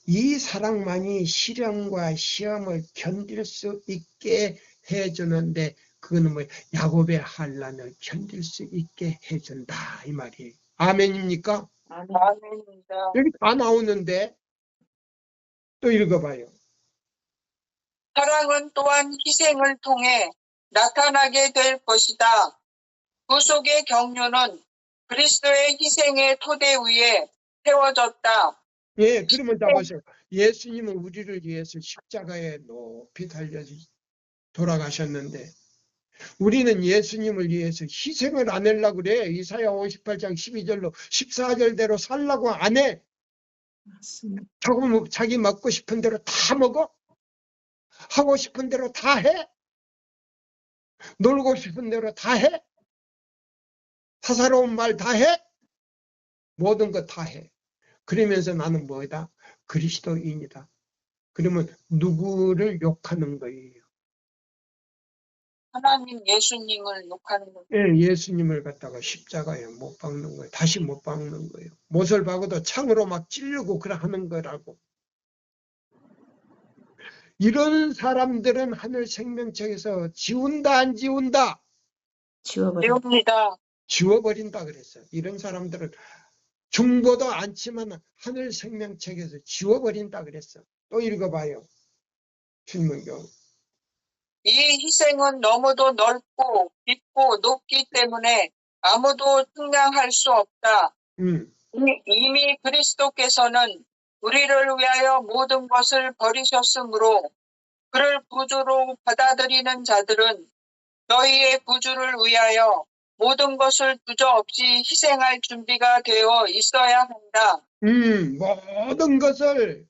이 사랑만이 시련과 시험을 견딜 수 있게 해주는데 그거는 뭐 야곱의 환난을 견딜 수 있게 해준다 이 말이에요. 아멘입니까? 아멘입니다. 여기 다 나오는데 또 읽어봐요. 사랑은 또한 희생을 통해 나타나게 될 것이다. 구속의 경륜은 그리스도의 희생의 토대 위에 세워졌다. 예, 그러면 자 보세요. 예수님은 우리를 위해서 십자가에 높이 달려 돌아가셨는데 우리는 예수님을 위해서 희생을 안 하려고 그래. 이사야 58장 12절로 14절대로 살라고 안 해. 자기 먹고 싶은 대로 다 먹어. 하고 싶은 대로 다 해. 놀고 싶은 대로 다 해. 사사로운 말 다 해. 모든 것 다 해. 그러면서 나는 뭐다? 그리스도인이다. 그러면 누구를 욕하는 거예요? 하나님 예수님을 욕하는 것. 예, 예수님을 갖다가 십자가에 못 박는 거예요. 다시 못 박는 거예요. 못을 박아도 창으로 막 찌르고 그래 하는 거라고. 이런 사람들은 하늘 생명책에서 지운다 안 지운다? 지웁니다. 지워버린다 그랬어요. 이런 사람들은 중보도 않지만 하늘 생명책에서 지워버린다 그랬어. 또 읽어봐요. 신문교. 이 희생은 너무도 넓고 깊고 높기 때문에 아무도 측량할 수 없다. 이미 그리스도께서는 우리를 위하여 모든 것을 버리셨으므로 그를 구주로 받아들이는 자들은 너희의 구주를 위하여 모든 것을 주저없이 희생할 준비가 되어 있어야 한다. 모든 것을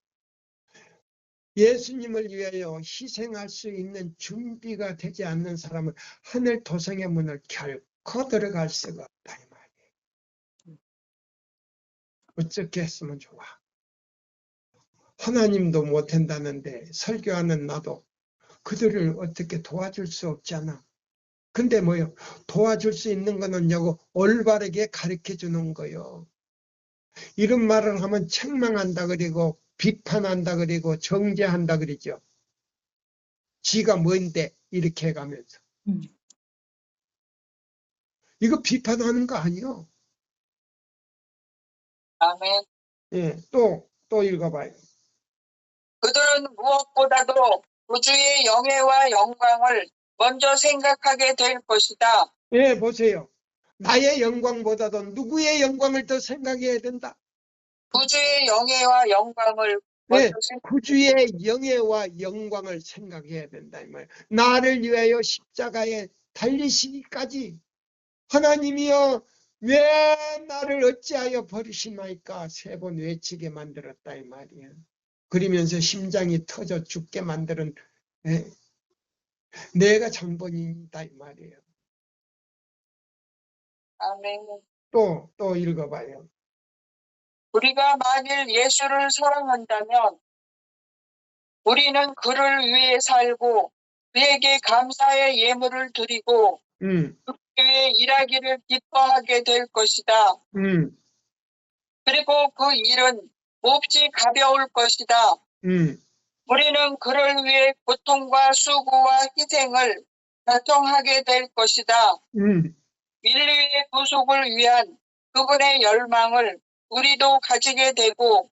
예수님을 위하여 희생할 수 있는 준비가 되지 않는 사람은 하늘 도성의 문을 결코 들어갈 수가 없다 이 말이에요. 어떻게 했으면 좋아? 하나님도 못한다는데 설교하는 나도 그들을 어떻게 도와줄 수 없잖아. 근데 뭐요? 도와줄 수 있는 거는 요거 올바르게 가르쳐 주는 거요. 이런 말을 하면 책망한다 그리고 비판한다 그리고 정죄한다 그러죠. 지가 뭔데 이렇게 해가면서. 이거 비판하는 거 아니요. 아멘. 예, 또 읽어봐요. 그들은 무엇보다도 구주의 영예와 영광을 먼저 생각하게 될 것이다. 예, 보세요. 나의 영광보다도 누구의 영광을 더 생각해야 된다. 구주의 영예와 영광을 네, 먼저 구주의 영예와 영광을 생각해야 된다 이 말이에요. 나를 위하여 십자가에 달리시기까지 하나님이여 왜 나를 어찌하여 버리시나이까 3번 외치게 만들었다 이 말이에요. 그러면서 심장이 터져 죽게 만드는 내가 장본인이다 이 말이에요. 아멘. 또 읽어봐요. 우리가 만일 예수를 사랑한다면 우리는 그를 위해 살고 그에게 감사의 예물을 드리고 그의 일하기를 기뻐하게 될 것이다. 그리고 그 일은 몹시 가벼울 것이다. 우리는 그를 위해 고통과 수고와 희생을 결정하게 될 것이다. 인류의 구속을 위한 그분의 열망을 우리도 가지게 되고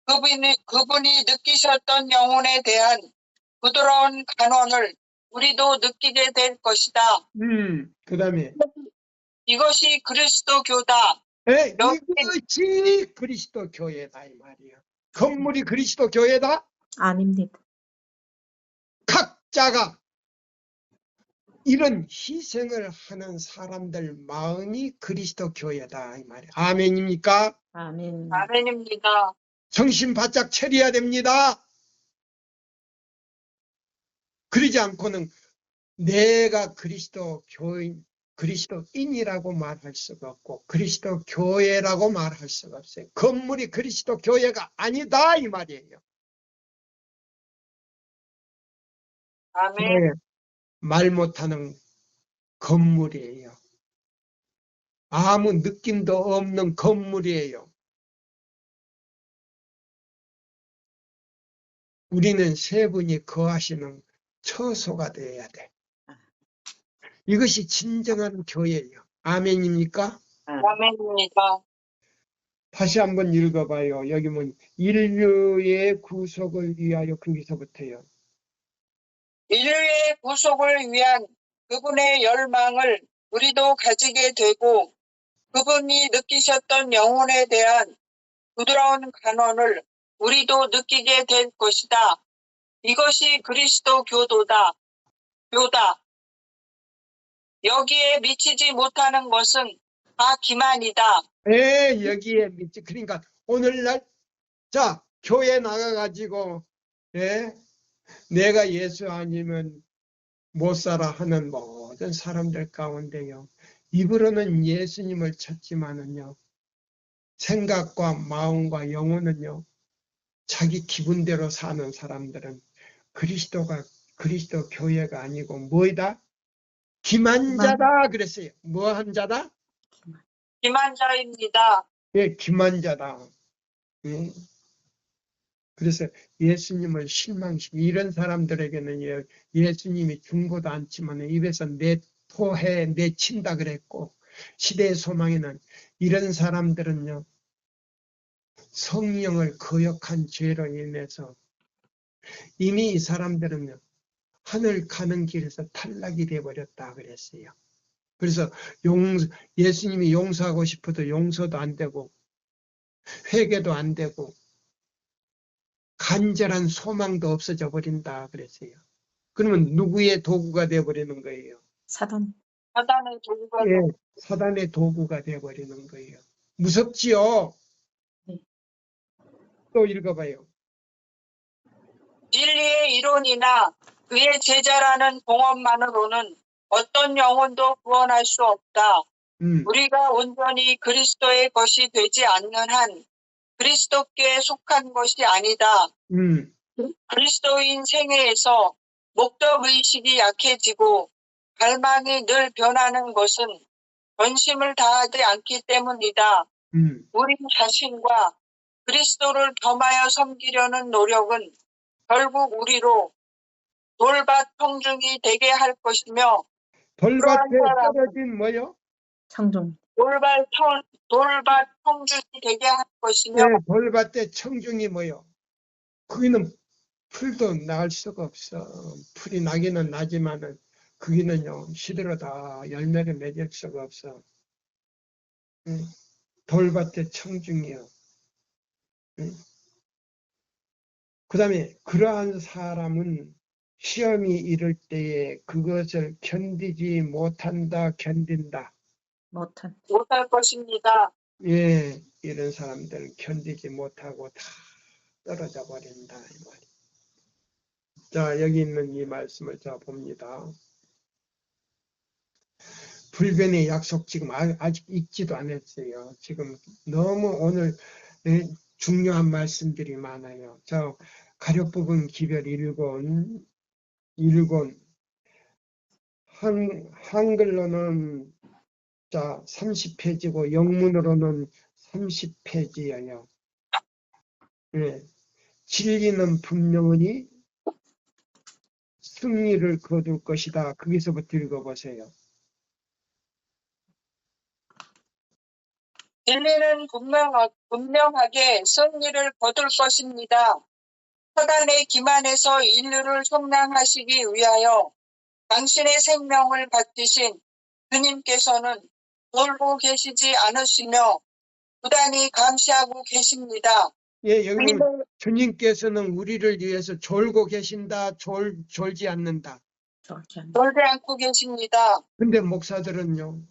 그분이 느끼셨던 영혼에 대한 부드러운 간언을 우리도 느끼게 될 것이다. 그 다음에 이것이 그리스도교다. 이것이 그리스도 교회다 이 말이에요. 건물이 그리스도 교회다? 아닙니다. 각자가 이런 희생을 하는 사람들 마음이 그리스도 교회다 이 말이에요. 아멘입니까? 아멘. 아멘입니다. 정신 바짝 차려야 됩니다. 그러지 않고는 내가 그리스도 교인, 그리스도인이라고 말할 수가 없고 그리스도 교회라고 말할 수가 없어요. 건물이 그리스도 교회가 아니다 이 말이에요. 아멘. 말 못하는 건물이에요. 아무 느낌도 없는 건물이에요. 우리는 세 분이 거하시는 처소가 되어야 돼. 이것이 진정한 교회예요. 아멘입니까? 아멘입니다. 다시 한번 읽어봐요. 여기 보면 인류의 구속을 위하여 거기서부터요. 인류의 구속을 위한 그분의 열망을 우리도 가지게 되고 그분이 느끼셨던 영혼에 대한 부드러운 간언을 우리도 느끼게 될 것이다. 이것이 그리스도 교다. 여기에 미치지 못하는 것은 다 기만이다. 예, 여기에 믿지. 그러니까 오늘날 자 교회 나가가지고 내가 예수 아니면 못 살아 하는 모든 사람들 가운데요. 입으로는 예수님을 찾지만은요. 생각과 마음과 영혼은요. 자기 기분대로 사는 사람들은 그리스도 교회가 아니고 뭐이다? 기만자다 그랬어요. 뭐 한 자다? 기만자입니다. 예, 기만자다. 예. 그래서 예수님을 실망시키고 이런 사람들에게는 예수님이 중보도 않지만 입에서 내친다 그랬고 시대의 소망에는 이런 사람들은요 성령을 거역한 죄로 인해서 이미 이 사람들은요, 하늘 가는 길에서 탈락이 돼버렸다 그랬어요. 그래서 예수님이 용서하고 싶어도 용서도 안 되고 회개도 안 되고 간절한 소망도 없어져 버린다 그랬어요. 그러면 누구의 도구가 돼버리는 거예요? 사단. 사단의 도구가 예, 사단의 도구가 돼버리는 거예요. 무섭지요? 네. 또 읽어봐요. 진리의 이론이나 그의 제자라는 공업만으로는 어떤 영혼도 구원할 수 없다. 우리가 온전히 그리스도의 것이 되지 않는 한 그리스도께 속한 것이 아니다. 그리스도인 생애에서 목적의식이 약해지고 갈망이 늘 변하는 것은 전심을 다하지 않기 때문이다. 우리 자신과 그리스도를 겸하여 섬기려는 노력은 결국 우리로 돌밭 청중이 되게 할 것이며 돌밭에 그러한 사람은 떨어진 뭐요? 청중. 돌밭 청중이 되게 할 것이며 예, 돌밭에 청중이 뭐요? 거기는 풀도 나갈 수가 없어. 풀이 나기는 나지만은 거기는요 시들어다 열매를 맺을 수가 없어. 돌밭에 청중이요. 그 다음에 그러한 사람은 시험이 이를 때에 그것을 견디지 못한다, 견딘다. 못할 것입니다. 예, 이런 사람들은 견디지 못하고 다 떨어져 버린다. 이 말이에요. 자, 여기 있는 이 말씀을 자 봅니다. 불변의 약속 지금 아직 읽지도 않았어요. 지금 너무 오늘 중요한 말씀들이 많아요. 자, 가려부분 기별 1권, 한글로는 자 30페이지고 영문으로는 30페이지예요. 예. 진리는 분명히 승리를 거둘 것이다. 거기서부터 읽어보세요. 진리는 분명하게 승리를 거둘 것입니다. 사단의 기만에서 인류를 속량하시기 위하여 당신의 생명을 바치신 주님께서는 돌고 계시지 않으시며 부단히 감시하고 계십니다. 예, 여기 주님께서는 우리를 위해서 졸고 계신다, 졸지 않는다. 졸지 않고 계십니다. 근데 목사들은요,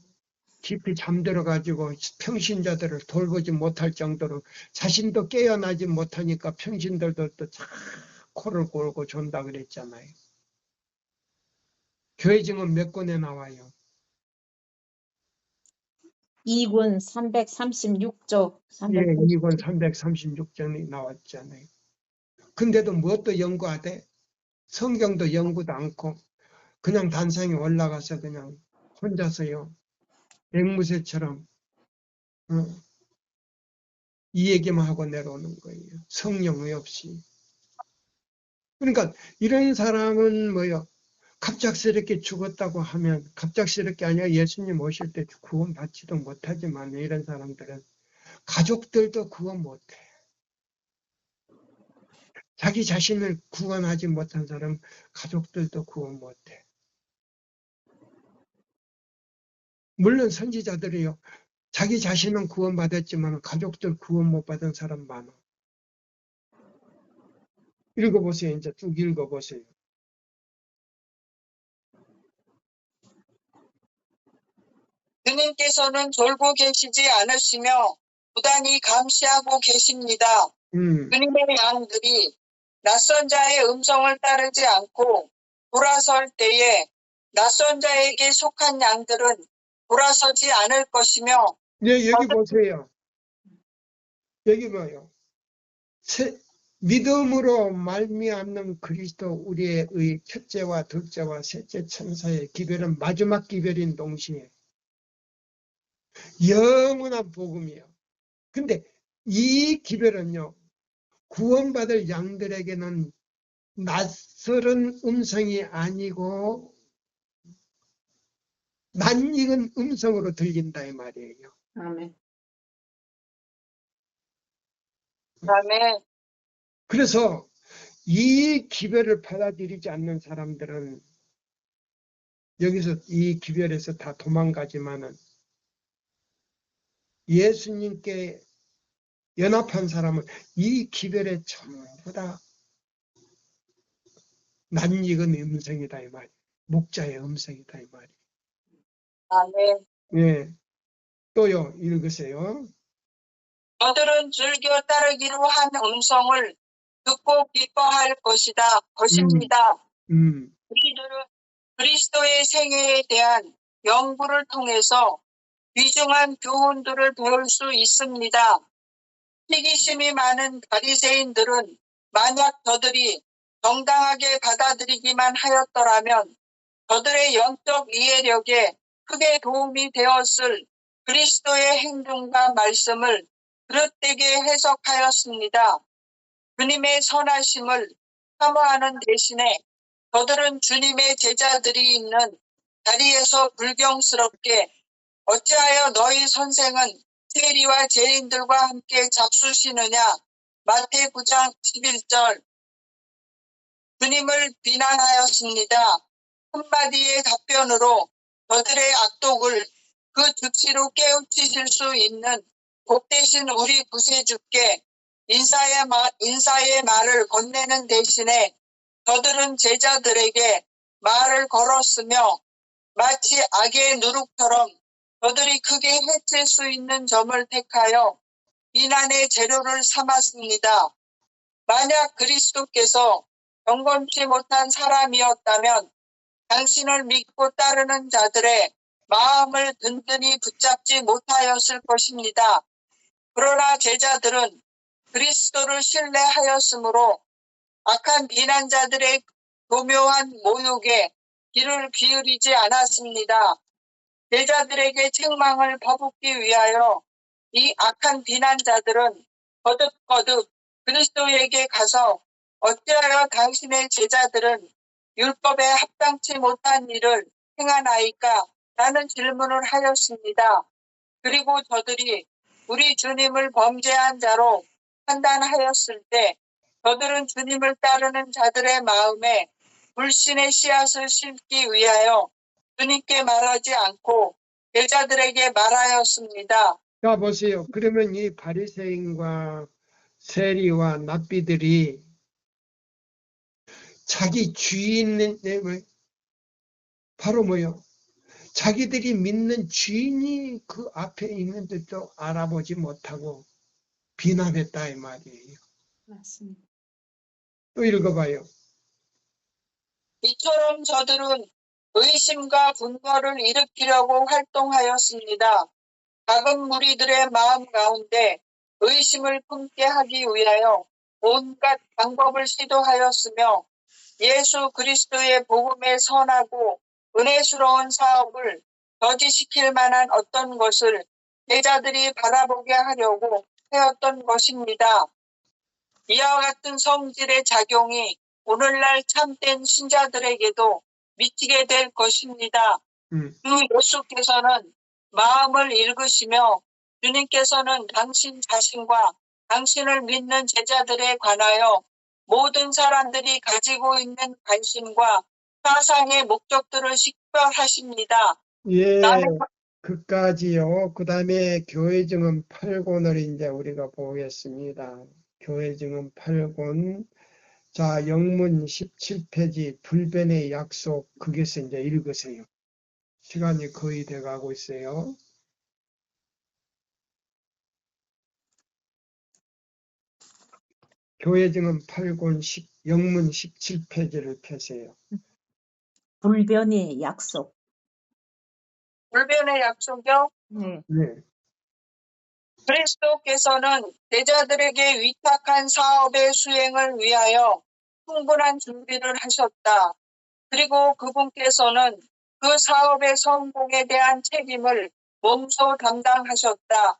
깊이 잠들어가지고 평신자들을 돌보지 못할 정도로 자신도 깨어나지 못하니까 평신들도 또 코를 골고 존다 그랬잖아요. 교회 증언 몇 권에 나와요? 2권 336조. 예, 2권 336장이 나왔잖아요. 근데도 무엇도 연구하되 성경도 연구도 않고 그냥 단상에 올라가서 그냥 혼자서요. 앵무새처럼 이 얘기만 하고 내려오는 거예요. 성령의 없이. 그러니까 이런 사람은 뭐요? 갑작스럽게 죽었다고 하면 갑작스럽게 아니라 예수님 오실 때 구원 받지도 못하지만 이런 사람들은 가족들도 구원 못해. 자기 자신을 구원하지 못한 사람 가족들도 구원 못해. 물론 선지자들이요. 자기 자신은 구원받았지만 가족들 구원 못 받은 사람 많아. 읽어보세요. 이제 쭉 읽어보세요. 주님께서는 졸고 계시지 않으시며 부단히 감시하고 계십니다. 주님의 양들이 낯선 자의 음성을 따르지 않고 돌아설 때에 낯선 자에게 속한 양들은 돌아서지 않을 것이며 네, 여기 보세요. 여기 뭐요? 믿음으로 말미암는 그리스도 우리의 첫째와 둘째와 셋째 천사의 기별은 마지막 기별인 동시에 영원한 복음이에요. 근데 이 기별은요. 구원받을 양들에게는 낯설은 음성이 아니고 낯익은 음성으로 들린다 이 말이에요. 아멘. 그다음에 그래서 이 기별을 받아들이지 않는 사람들은 여기서 이 기별에서 다 도망가지만은 예수님께 연합한 사람은 이 기별에 전부 다 낯익은 음성이다 이 말이에요. 목자의 음성이다 이 말이에요. 아멘. 예. 또요 읽으세요. 저들은 즐겨 따르기로 한 음성을 듣고 기뻐할 것입니다. 우리들은 그리스도의 생애에 대한 연구를 통해서 귀중한 교훈들을 배울 수 있습니다. 시기심이 많은 바리새인들은 만약 저들이 정당하게 받아들이기만 하였더라면 저들의 영적 이해력에 크게 도움이 되었을 그리스도의 행동과 말씀을 그릇되게 해석하였습니다. 주님의 선하심을 사모하는 대신에 저들은 주님의 제자들이 있는 자리에서 불경스럽게 어찌하여 너희 선생은 세리와 죄인들과 함께 잡수시느냐. 마태 9장 11절. 주님을 비난하였습니다. 한마디의 답변으로 저들의 악독을 그 즉시로 깨우치실 수 있는 복되신 우리 구세주께 인사의 말을 건네는 대신에 저들은 제자들에게 말을 걸었으며 마치 악의 누룩처럼 저들이 크게 해칠 수 있는 점을 택하여 비난의 재료를 삼았습니다. 만약 그리스도께서 경건치 못한 사람이었다면 당신을 믿고 따르는 자들의 마음을 든든히 붙잡지 못하였을 것입니다. 그러나 제자들은 그리스도를 신뢰하였으므로 악한 비난자들의 교묘한 모욕에 귀를 기울이지 않았습니다. 제자들에게 책망을 퍼붓기 위하여 이 악한 비난자들은 거듭거듭 그리스도에게 가서 어찌하여 당신의 제자들은 율법에 합당치 못한 일을 행하나이까? 라는 질문을 하였습니다. 그리고 저들이 우리 주님을 범죄한 자로 판단하였을 때 저들은 주님을 따르는 자들의 마음에 불신의 씨앗을 심기 위하여 주님께 말하지 않고 제자들에게 말하였습니다. 자 보세요. 그러면 이 바리새인과 세리와 납비들이 자기 주인을 바로 뭐요? 자기들이 믿는 주인이 그 앞에 있는데도 알아보지 못하고 비난했다 이 말이에요. 맞습니다. 또 읽어봐요. 이처럼 저들은 의심과 분노를 일으키려고 활동하였습니다. 작은 무리들의 마음 가운데 의심을 품게 하기 위하여 온갖 방법을 시도하였으며 예수 그리스도의 복음의 선하고 은혜스러운 사업을 저지시킬 만한 어떤 것을 제자들이 바라보게 하려고 하였던 것입니다. 이와 같은 성질의 작용이 오늘날 참된 신자들에게도 미치게 될 것입니다. 주 예수께서는 마음을 읽으시며 주님께서는 당신 자신과 당신을 믿는 제자들에 관하여 모든 사람들이 가지고 있는 관심과 사상의 목적들을 식별하십니다. 예, 그까지요. 그 다음에 교회 증언 8권을 이제 우리가 보겠습니다. 교회 증언 8권. 자, 영문 17페이지 불변의 약속, 거기서 이제 읽으세요. 시간이 거의 돼 가고 있어요. 교회 증언 8권 영문 17페이지를 펴세요. 불변의 약속. 불변의 약속이요? 네. 네. 그리스도께서는 제자들에게 위탁한 사업의 수행을 위하여 충분한 준비를 하셨다. 그리고 그분께서는 그 사업의 성공에 대한 책임을 몸소 담당하셨다.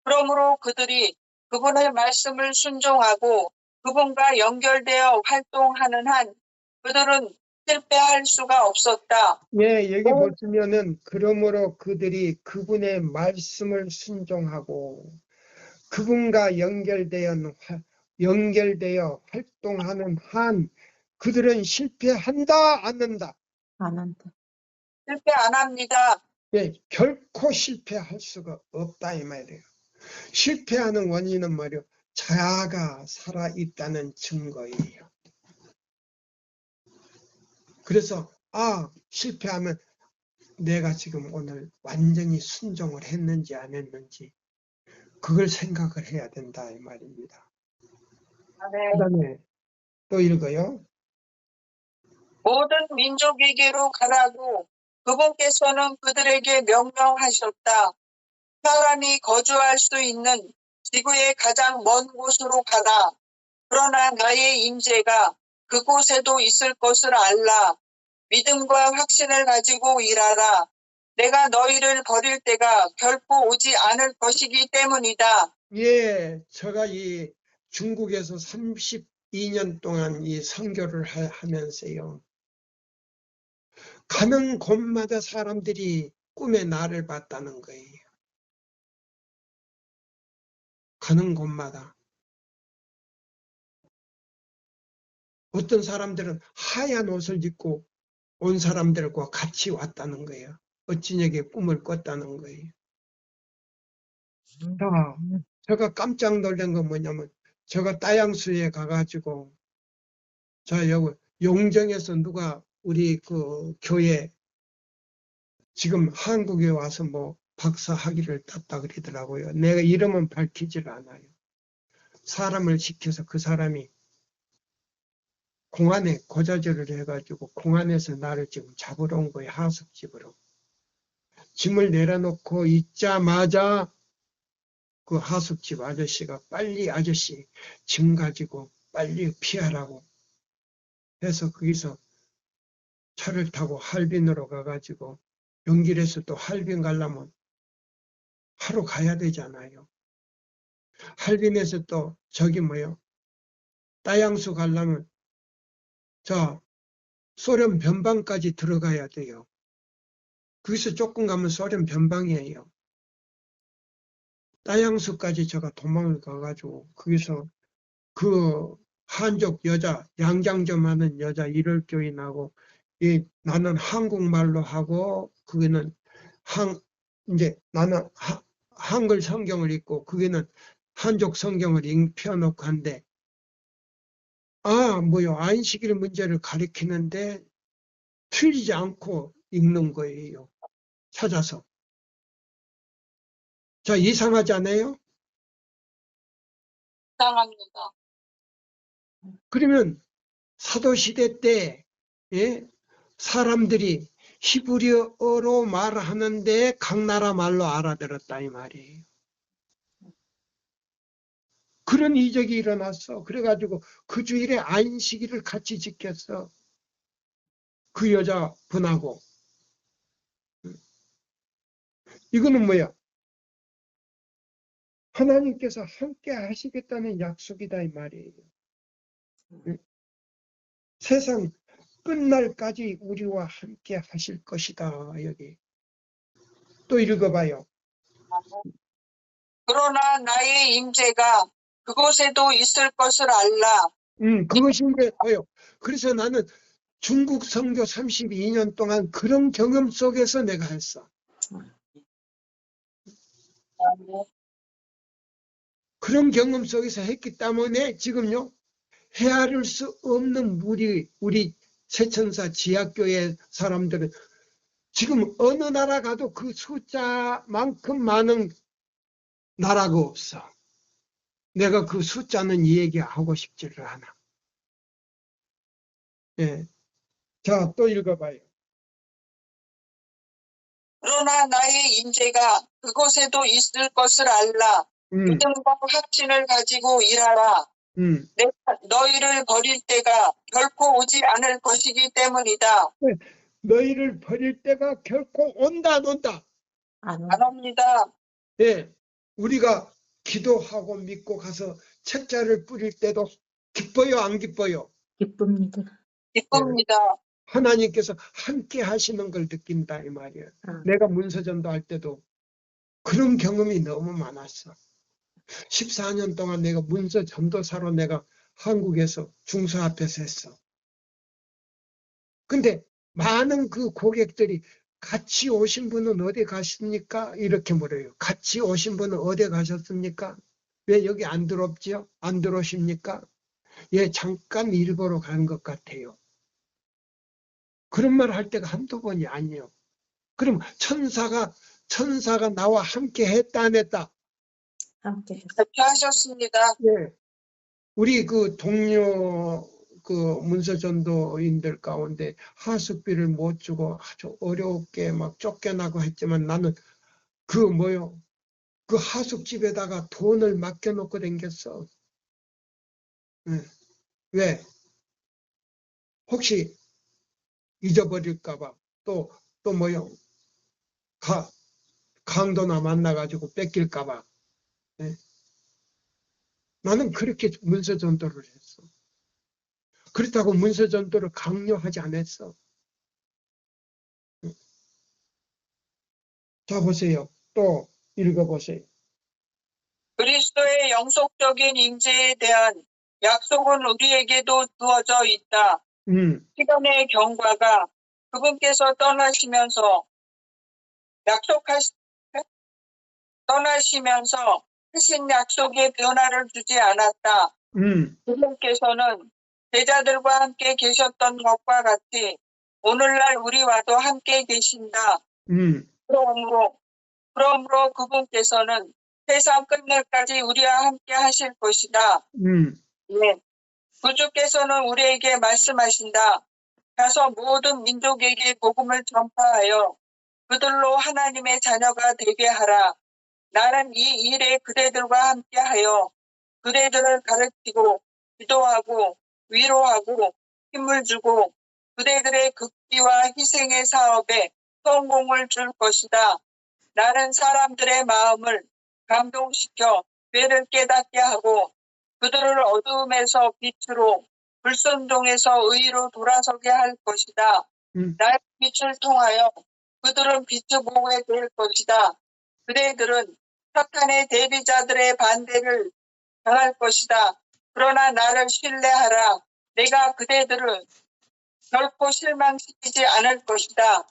그러므로 그들이 그분의 말씀을 순종하고 그분과 연결되어 활동하는 한 그들은 실패할 수가 없었다. 예, 여기 보시면은 그러므로 그들이 그분의 말씀을 순종하고 그분과 연결되어 활동하는 한 그들은 실패한다, 않는다? 안 한다. 실패 안 합니다. 예, 결코 실패할 수가 없다 이 말이에요. 실패하는 원인은 뭐예요? 자아가 살아있다는 증거예요. 그래서 실패하면 내가 지금 오늘 완전히 순종을 했는지 안 했는지 그걸 생각을 해야 된다 이 말입니다. 네. 그다음에 또 읽어요. 모든 민족에게로 가라고 그분께서는 그들에게 명령하셨다. 사람이 거주할 수 있는 지구의 가장 먼 곳으로 가라. 그러나 나의 임재가 그곳에도 있을 것을 알라. 믿음과 확신을 가지고 일하라. 내가 너희를 버릴 때가 결코 오지 않을 것이기 때문이다. 예, 제가 이 중국에서 32년 동안 이 선교를 하면서요. 가는 곳마다 사람들이 꿈에 나를 봤다는 거예요. 가는 곳마다. 어떤 사람들은 하얀 옷을 입고 온 사람들과 같이 왔다는 거예요. 어찌냐게 꿈을 꿨다는 거예요. 자, 제가 깜짝 놀란 건 뭐냐면 제가 따양수에 가가지고 여기 용정에서 누가 우리 그 교회 지금 한국에 와서 뭐 박사 학위를 땄다 그러더라고요. 내가 이름은 밝히질 않아요. 사람을 시켜서 그 사람이 공안에 고자질을 해가지고 공안에서 나를 지금 잡으러 온 거예요. 하숙집으로. 짐을 내려놓고 있자마자 그 하숙집 아저씨가 빨리 아저씨 짐 가지고 빨리 피하라고 해서 거기서 차를 타고 할빈으로 가가지고 연길에서 또 할빈 가려면 하루 가야 되잖아요. 할빈에서 또 따양수 가려면 소련 변방까지 들어가야 돼요. 거기서 조금 가면 소련 변방이에요. 따양수까지 제가 도망을 가가지고 거기서 그 한족 여자 양장점 하는 여자 일월 교인하고 나는 한국말로 하고 그게는 나는 한글 성경을 읽고 그게는 한족 성경을 펴놓고 한데 안식일 문제를 가리키는데 틀리지 않고 읽는 거예요. 찾아서. 자, 이상하지 않아요? 이상합니다. 그러면 사도시대 때 사람들이 히브리어로 말하는데 각 나라 말로 알아들었다 이 말이에요. 그런 이적이 일어났어. 그래가지고 그 주일에 안식일을 같이 지켰어. 그 여자분하고. 이거는 뭐야? 하나님께서 함께 하시겠다는 약속이다 이 말이에요. 세상 끝날까지 우리와 함께 하실 것이다. 여기. 또 읽어봐요. 그러나 나의 임재가 그곳에도 있을 것을 알라. 그것이 이제 뭐요? 그래서 나는 중국 선교 32년 동안 그런 경험 속에서 내가 했어. 그런 경험 속에서 했기 때문에 지금요, 헤아릴 수 없는 우리 세천사 지하교회 사람들은 지금 어느 나라 가도 그 숫자만큼 많은 나라가 없어. 내가 그 숫자는 얘기하고 싶지를 않아. 예. 자, 또 읽어봐요. 그러나 나의 임재가 그곳에도 있을 것을 알라. 믿음과 확신을 가지고 일하라. 내가 너희를 버릴 때가 결코 오지 않을 것이기 때문이다. 너희를 버릴 때가 결코 온다, 안 온다. 안 안 옵니다. 예. 우리가 기도하고 믿고 가서 책자를 뿌릴 때도 기뻐요, 안 기뻐요? 기쁩니다. 기쁩니다. 하나님께서 함께 하시는 걸 느낀다 이 말이에요. 내가 문서전도 할 때도 그런 경험이 너무 많았어. 14년 동안 내가 문서 전도사로 내가 한국에서 중소 앞에서 했어. 근데 많은 그 고객들이 같이 오신 분은 어디 가십니까? 이렇게 물어요. 같이 오신 분은 어디 가셨습니까? 왜 여기 안 들어옵지요? 안 들어오십니까? 예, 잠깐 일보러 간 것 같아요. 그런 말 할 때가 한두 번이 아니에요. 그럼 천사가 나와 함께 했다 안 했다? 함께. 그렇게 하셨습니다. 예. 우리 그 동료 그 문서전도인들 가운데 하숙비를 못 주고 아주 어렵게 막 쫓겨나고 했지만 나는 그 하숙집에다가 돈을 맡겨놓고 댕겼어. 예. 왜? 혹시 잊어버릴까봐 또 강도나 만나가지고 뺏길까봐. 예. 나는 그렇게 문서전도를 했어. 그렇다고 문서전도를 강요하지 않았어. 자, 보세요. 또 읽어보세요. 그리스도의 영속적인 임재에 대한 약속은 우리에게도 주어져 있다. 시간의 경과가 그분께서 떠나시면서 하신 약속에 변화를 주지 않았다. 그분께서는 제자들과 함께 계셨던 것과 같이 오늘날 우리와도 함께 계신다. 그러므로 그분께서는 세상 끝날까지 우리와 함께 하실 것이다. 네. 구주께서는 우리에게 말씀하신다. 가서 모든 민족에게 복음을 전파하여 그들로 하나님의 자녀가 되게 하라. 나는 이 일에 그대들과 함께하여 그대들을 가르치고 기도하고 위로하고 힘을 주고 그대들의 극비와 희생의 사업에 성공을 줄 것이다. 나는 사람들의 마음을 감동시켜 죄를 깨닫게 하고 그들을 어두움에서 빛으로 불순종에서 의로 돌아서게 할 것이다. 나의 빛을 통하여 그들은 빛을 보게 될 것이다. 그대들은 사탄의 대비자들의 반대를 당할 것이다. 그러나 나를 신뢰하라. 내가 그대들을 결코 실망시키지 않을 것이다.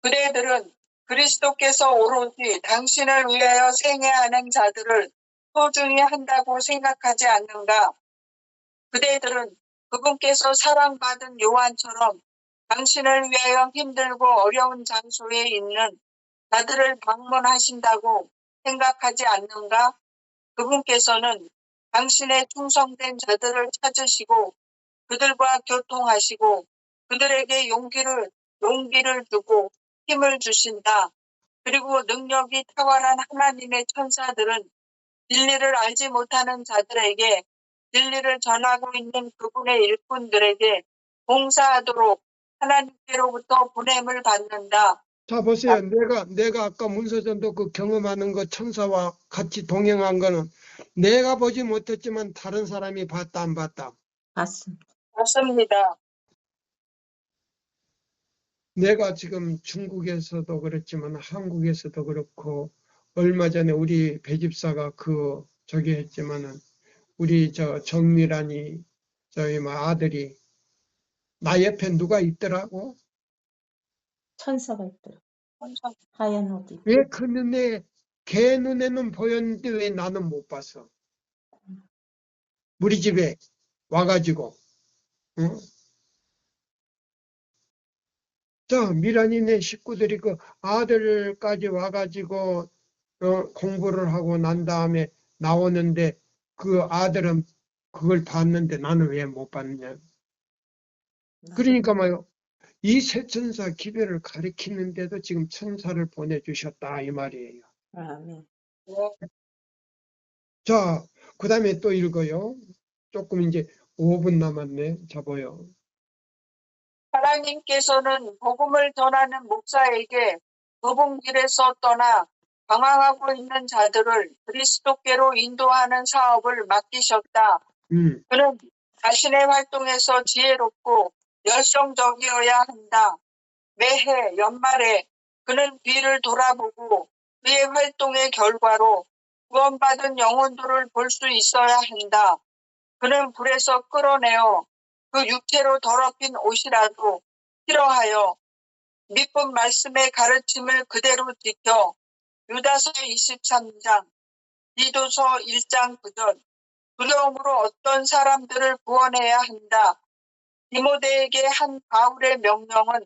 그대들은 그리스도께서 오로지 당신을 위하여 생애하는 자들을 소중히 한다고 생각하지 않는가? 그대들은 그분께서 사랑받은 요한처럼 당신을 위하여 힘들고 어려운 장소에 있는 자들을 방문하신다고 생각하지 않는가? 그분께서는 당신의 충성된 자들을 찾으시고 그들과 교통하시고 그들에게 용기를 주고 힘을 주신다. 그리고 능력이 탁월한 하나님의 천사들은 진리를 알지 못하는 자들에게 진리를 전하고 있는 그분의 일꾼들에게 봉사하도록 하나님께로부터 보냄을 받는다. 자, 보세요. 내가 아까 문서전도 그 경험하는 거 천사와 같이 동행한 거는 내가 보지 못했지만 다른 사람이 봤다 안 봤다? 맞습니다. 맞습니다. 내가 지금 중국에서도 그렇지만 한국에서도 그렇고 얼마 전에 우리 배집사가 저기 했지만은 우리 정미란이 저희 아들이 나 옆에 누가 있더라고? 천사가 있더라. 하얀 옷 입고. 왜 그 걔 눈에는 보였는데 왜 나는 못 봤어? 우리 집에 와가지고, 응? 자, 미란이네 식구들이 그 아들까지 와가지고 공부를 하고 난 다음에 나오는데 그 아들은 그걸 봤는데 나는 왜 못 봤냐? 그러니까 말이요. 이 세 천사 기별을 가리키는데도 지금 천사를 보내주셨다 이 말이에요. 아멘. 자, 그 다음에 또 읽어요. 조금 이제 5분 남았네. 잡아요. 하나님께서는 복음을 전하는 목사에게 좁은 길에서 떠나 방황하고 있는 자들을 그리스도께로 인도하는 사업을 맡기셨다. 그는 자신의 활동에서 지혜롭고 열성적이어야 한다. 매해 연말에 그는 뒤를 돌아보고 그의 활동의 결과로 구원받은 영혼들을 볼 수 있어야 한다. 그는 불에서 끌어내어 그 육체로 더럽힌 옷이라도 싫어하여 미쁜 말씀의 가르침을 그대로 지켜 유다서 23장, 디도서 1장 9절 두려움으로 어떤 사람들을 구원해야 한다. 디모데에게 한 바울의 명령은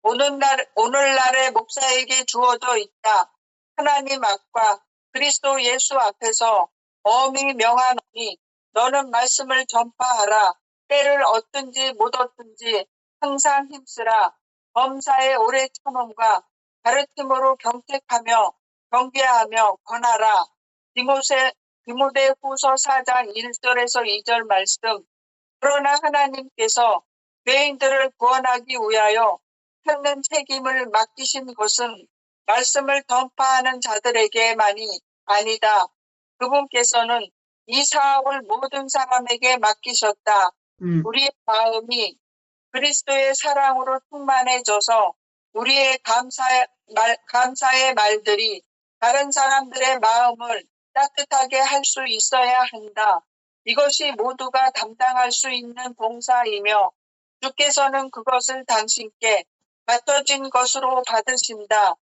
오늘날의 목사에게 주어져 있다. 하나님 앞과 그리스도 예수 앞에서 엄히 명하노니 너는 말씀을 전파하라. 때를 얻든지 못 얻든지 항상 힘쓰라. 범사의 오래 참음과 가르침으로 경책하며 경계하며 권하라. 디모데 후서 4장 1절에서 2절 말씀. 그러나 하나님께서 죄인들을 구원하기 위하여 쫓는 책임을 맡기신 것은 말씀을 전파하는 자들에게만이 아니다. 그분께서는 이 사업을 모든 사람에게 맡기셨다. 우리의 마음이 그리스도의 사랑으로 충만해져서 우리의 감사의 말들이 다른 사람들의 마음을 따뜻하게 할 수 있어야 한다. 이것이 모두가 감당할 수 있는 봉사이며 주께서는 그것을 당신께 맡겨진 것으로 받으신다.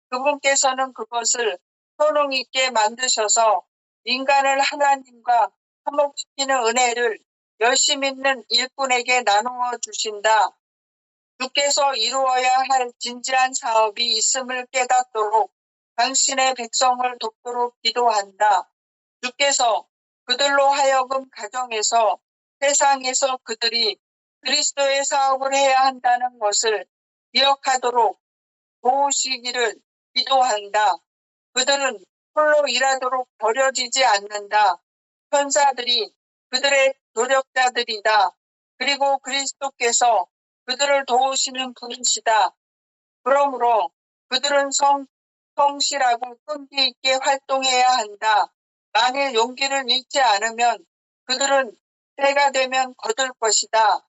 그분께서는 그것을 효능 있게 만드셔서 인간을 하나님과 화목시키는 은혜를 열심 있는 일꾼에게 나누어 주신다. 주께서 이루어야 할 진지한 사업이 있음을 깨닫도록 당신의 백성을 돕도록 기도한다. 주께서 그들로 하여금 가정에서 세상에서 그들이 그리스도의 사업을 해야 한다는 것을 기억하도록 도우시기를 기도한다. 그들은 홀로 일하도록 버려지지 않는다. 천사들이 그들의 노력자들이다. 그리고 그리스도께서 그들을 도우시는 분이시다. 그러므로 그들은 성실하고 끈기 있게 활동해야 한다. 만일 용기를 잃지 않으면 그들은 때가 되면 거둘 것이다.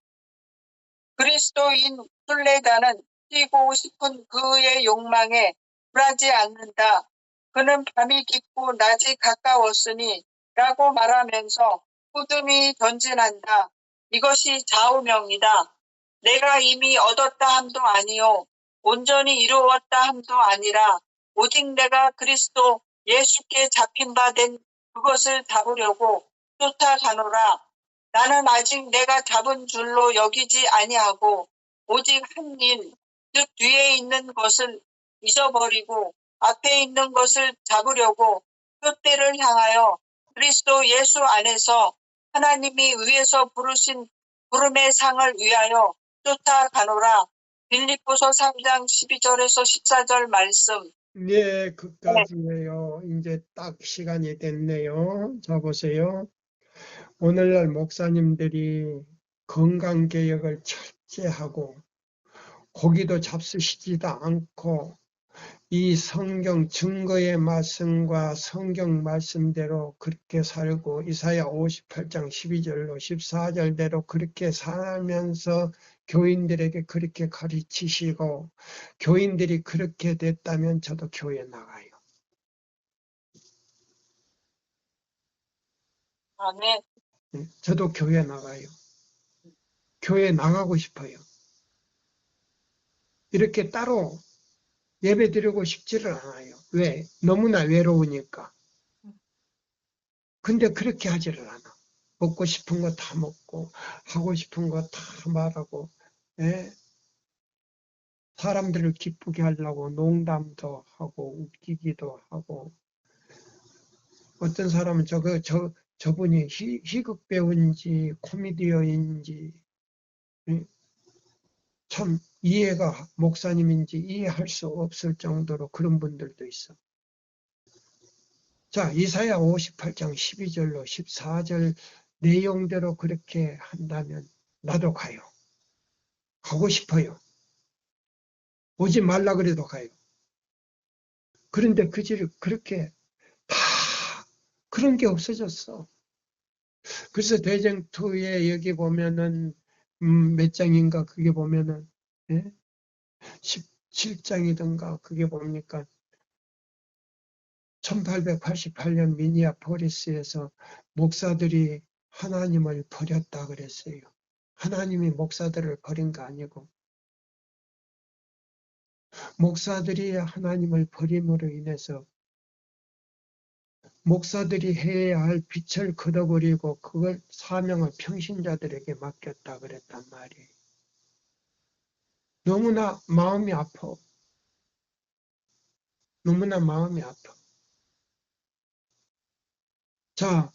그리스도인 순례자는 뛰고 싶은 그의 욕망에 굴하지 않는다. 그는 밤이 깊고 낮이 가까웠으니 라고 말하면서 꾸준히 전진한다. 이것이 좌우명이다. 내가 이미 얻었다 함도 아니요 온전히 이루었다 함도 아니라 오직 내가 그리스도 예수께 잡힌 바 된 그것을 잡으려고 쫓아가노라. 나는 아직 내가 잡은 줄로 여기지 아니하고 오직 한 일, 즉 뒤에 있는 것을 잊어버리고 앞에 있는 것을 잡으려고 표대를 향하여 그리스도 예수 안에서 하나님이 위에서 부르신 부름의 상을 위하여 쫓아가노라. 빌립보서 3장 12절에서 14절 말씀. 네, 그까지예요. 이제 딱 시간이 됐네요. 자, 보세요. 오늘날 목사님들이 건강개혁을 철저하고 고기도 잡수시지도 않고 이 성경 증거의 말씀과 성경 말씀대로 그렇게 살고 이사야 58장 12절로 14절대로 그렇게 살면서 교인들에게 그렇게 가르치시고 교인들이 그렇게 됐다면 저도 교회 나가요. 아멘. 저도 교회 나가요. 교회 나가고 싶어요. 이렇게 따로 예배 드리고 싶지를 않아요. 왜? 너무나 외로우니까. 근데 그렇게 하지를 않아. 먹고 싶은 거 다 먹고 하고 싶은 거 다 말하고 사람들을 기쁘게 하려고 농담도 하고 웃기기도 하고 어떤 사람은 저분이 희극 배우인지 코미디어인지 참 이해가 목사님인지 이해할 수 없을 정도로 그런 분들도 있어. 자, 이사야 58장 12절로 14절 내용대로 그렇게 한다면 나도 가요. 가고 싶어요. 오지 말라 그래도 가요. 그런데 그렇게 다 그런 게 없어졌어. 그래서 대쟁투에 여기 보면은 몇 장인가 그게 보면은 17장이든가 그게 뭡니까 1888년 미니아포리스에서 목사들이 하나님을 버렸다 그랬어요. 하나님이 목사들을 버린 거 아니고 목사들이 하나님을 버림으로 인해서 목사들이 해야 할 빛을 걷어버리고 그걸 사명을 평신자들에게 맡겼다 그랬단 말이에요. 너무나 마음이 아파. 너무나 마음이 아파. 자,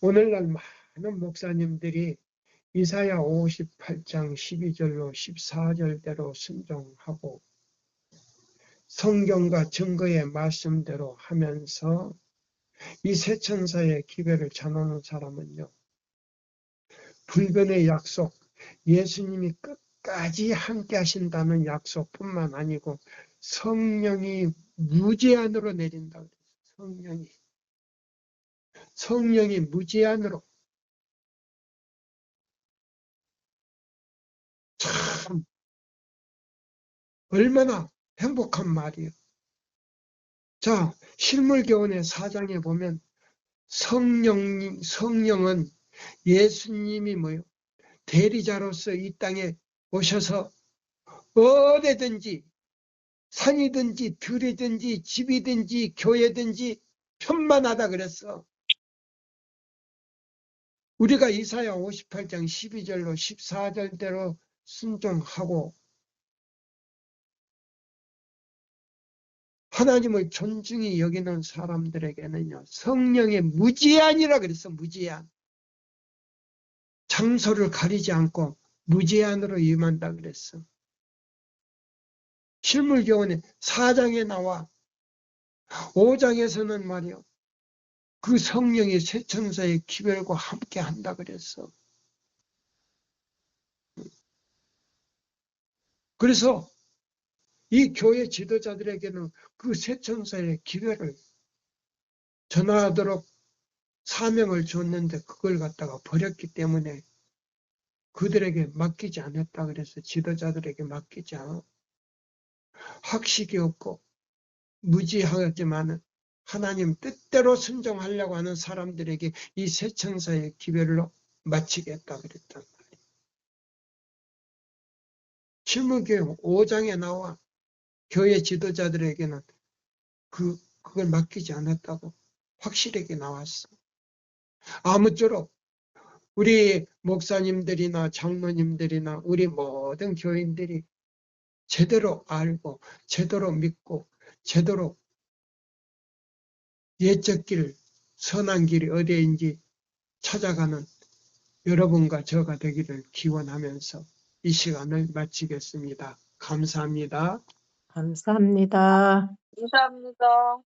오늘날 많은 목사님들이 이사야 58장 12절로 14절대로 순종하고 성경과 증거의 말씀대로 하면서 이 새 천사의 기별을 전하는 사람은요, 불변의 약속, 예수님이 끝까지 함께 하신다는 약속뿐만 아니고 성령이 무제한으로 내린다 그랬어요. 성령이 무제한으로. 참 얼마나 행복한 말이에요. 자, 실물교훈의 4장에 보면 성령은 예수님이 대리자로서 이 땅에 오셔서 어디든지 산이든지 들이든지 집이든지 교회든지 편만하다 그랬어. 우리가 이사야 58장 12절로 14절대로 순종하고 하나님을 존중히 여기는 사람들에게는요, 성령의 무제한이라 그랬어. 무제한. 장소를 가리지 않고 무제한으로 임한다 그랬어. 실물교훈의 4장에 나와 5장에서는 말이요, 그 성령이 새 천사의 기별과 함께 한다 그랬어. 그래서 이 교회 지도자들에게는 그 새 천사의 기별을 전하도록 사명을 줬는데 그걸 갖다가 버렸기 때문에 그들에게 맡기지 않았다 그래서 지도자들에게 맡기지 않아. 학식이 없고 무지하지만 하나님 뜻대로 순종하려고 하는 사람들에게 이 새 천사의 기별로 마치겠다 그랬단 말이에요. 실무교육 5장에 나와 교회 지도자들에게는 그걸 맡기지 않았다고 확실하게 나왔어. 아무쪼록 우리 목사님들이나 장로님들이나 우리 모든 교인들이 제대로 알고 제대로 믿고 제대로 예적 길, 선한 길이 어디인지 찾아가는 여러분과 저가 되기를 기원하면서 이 시간을 마치겠습니다. 감사합니다. 감사합니다. 감사합니다.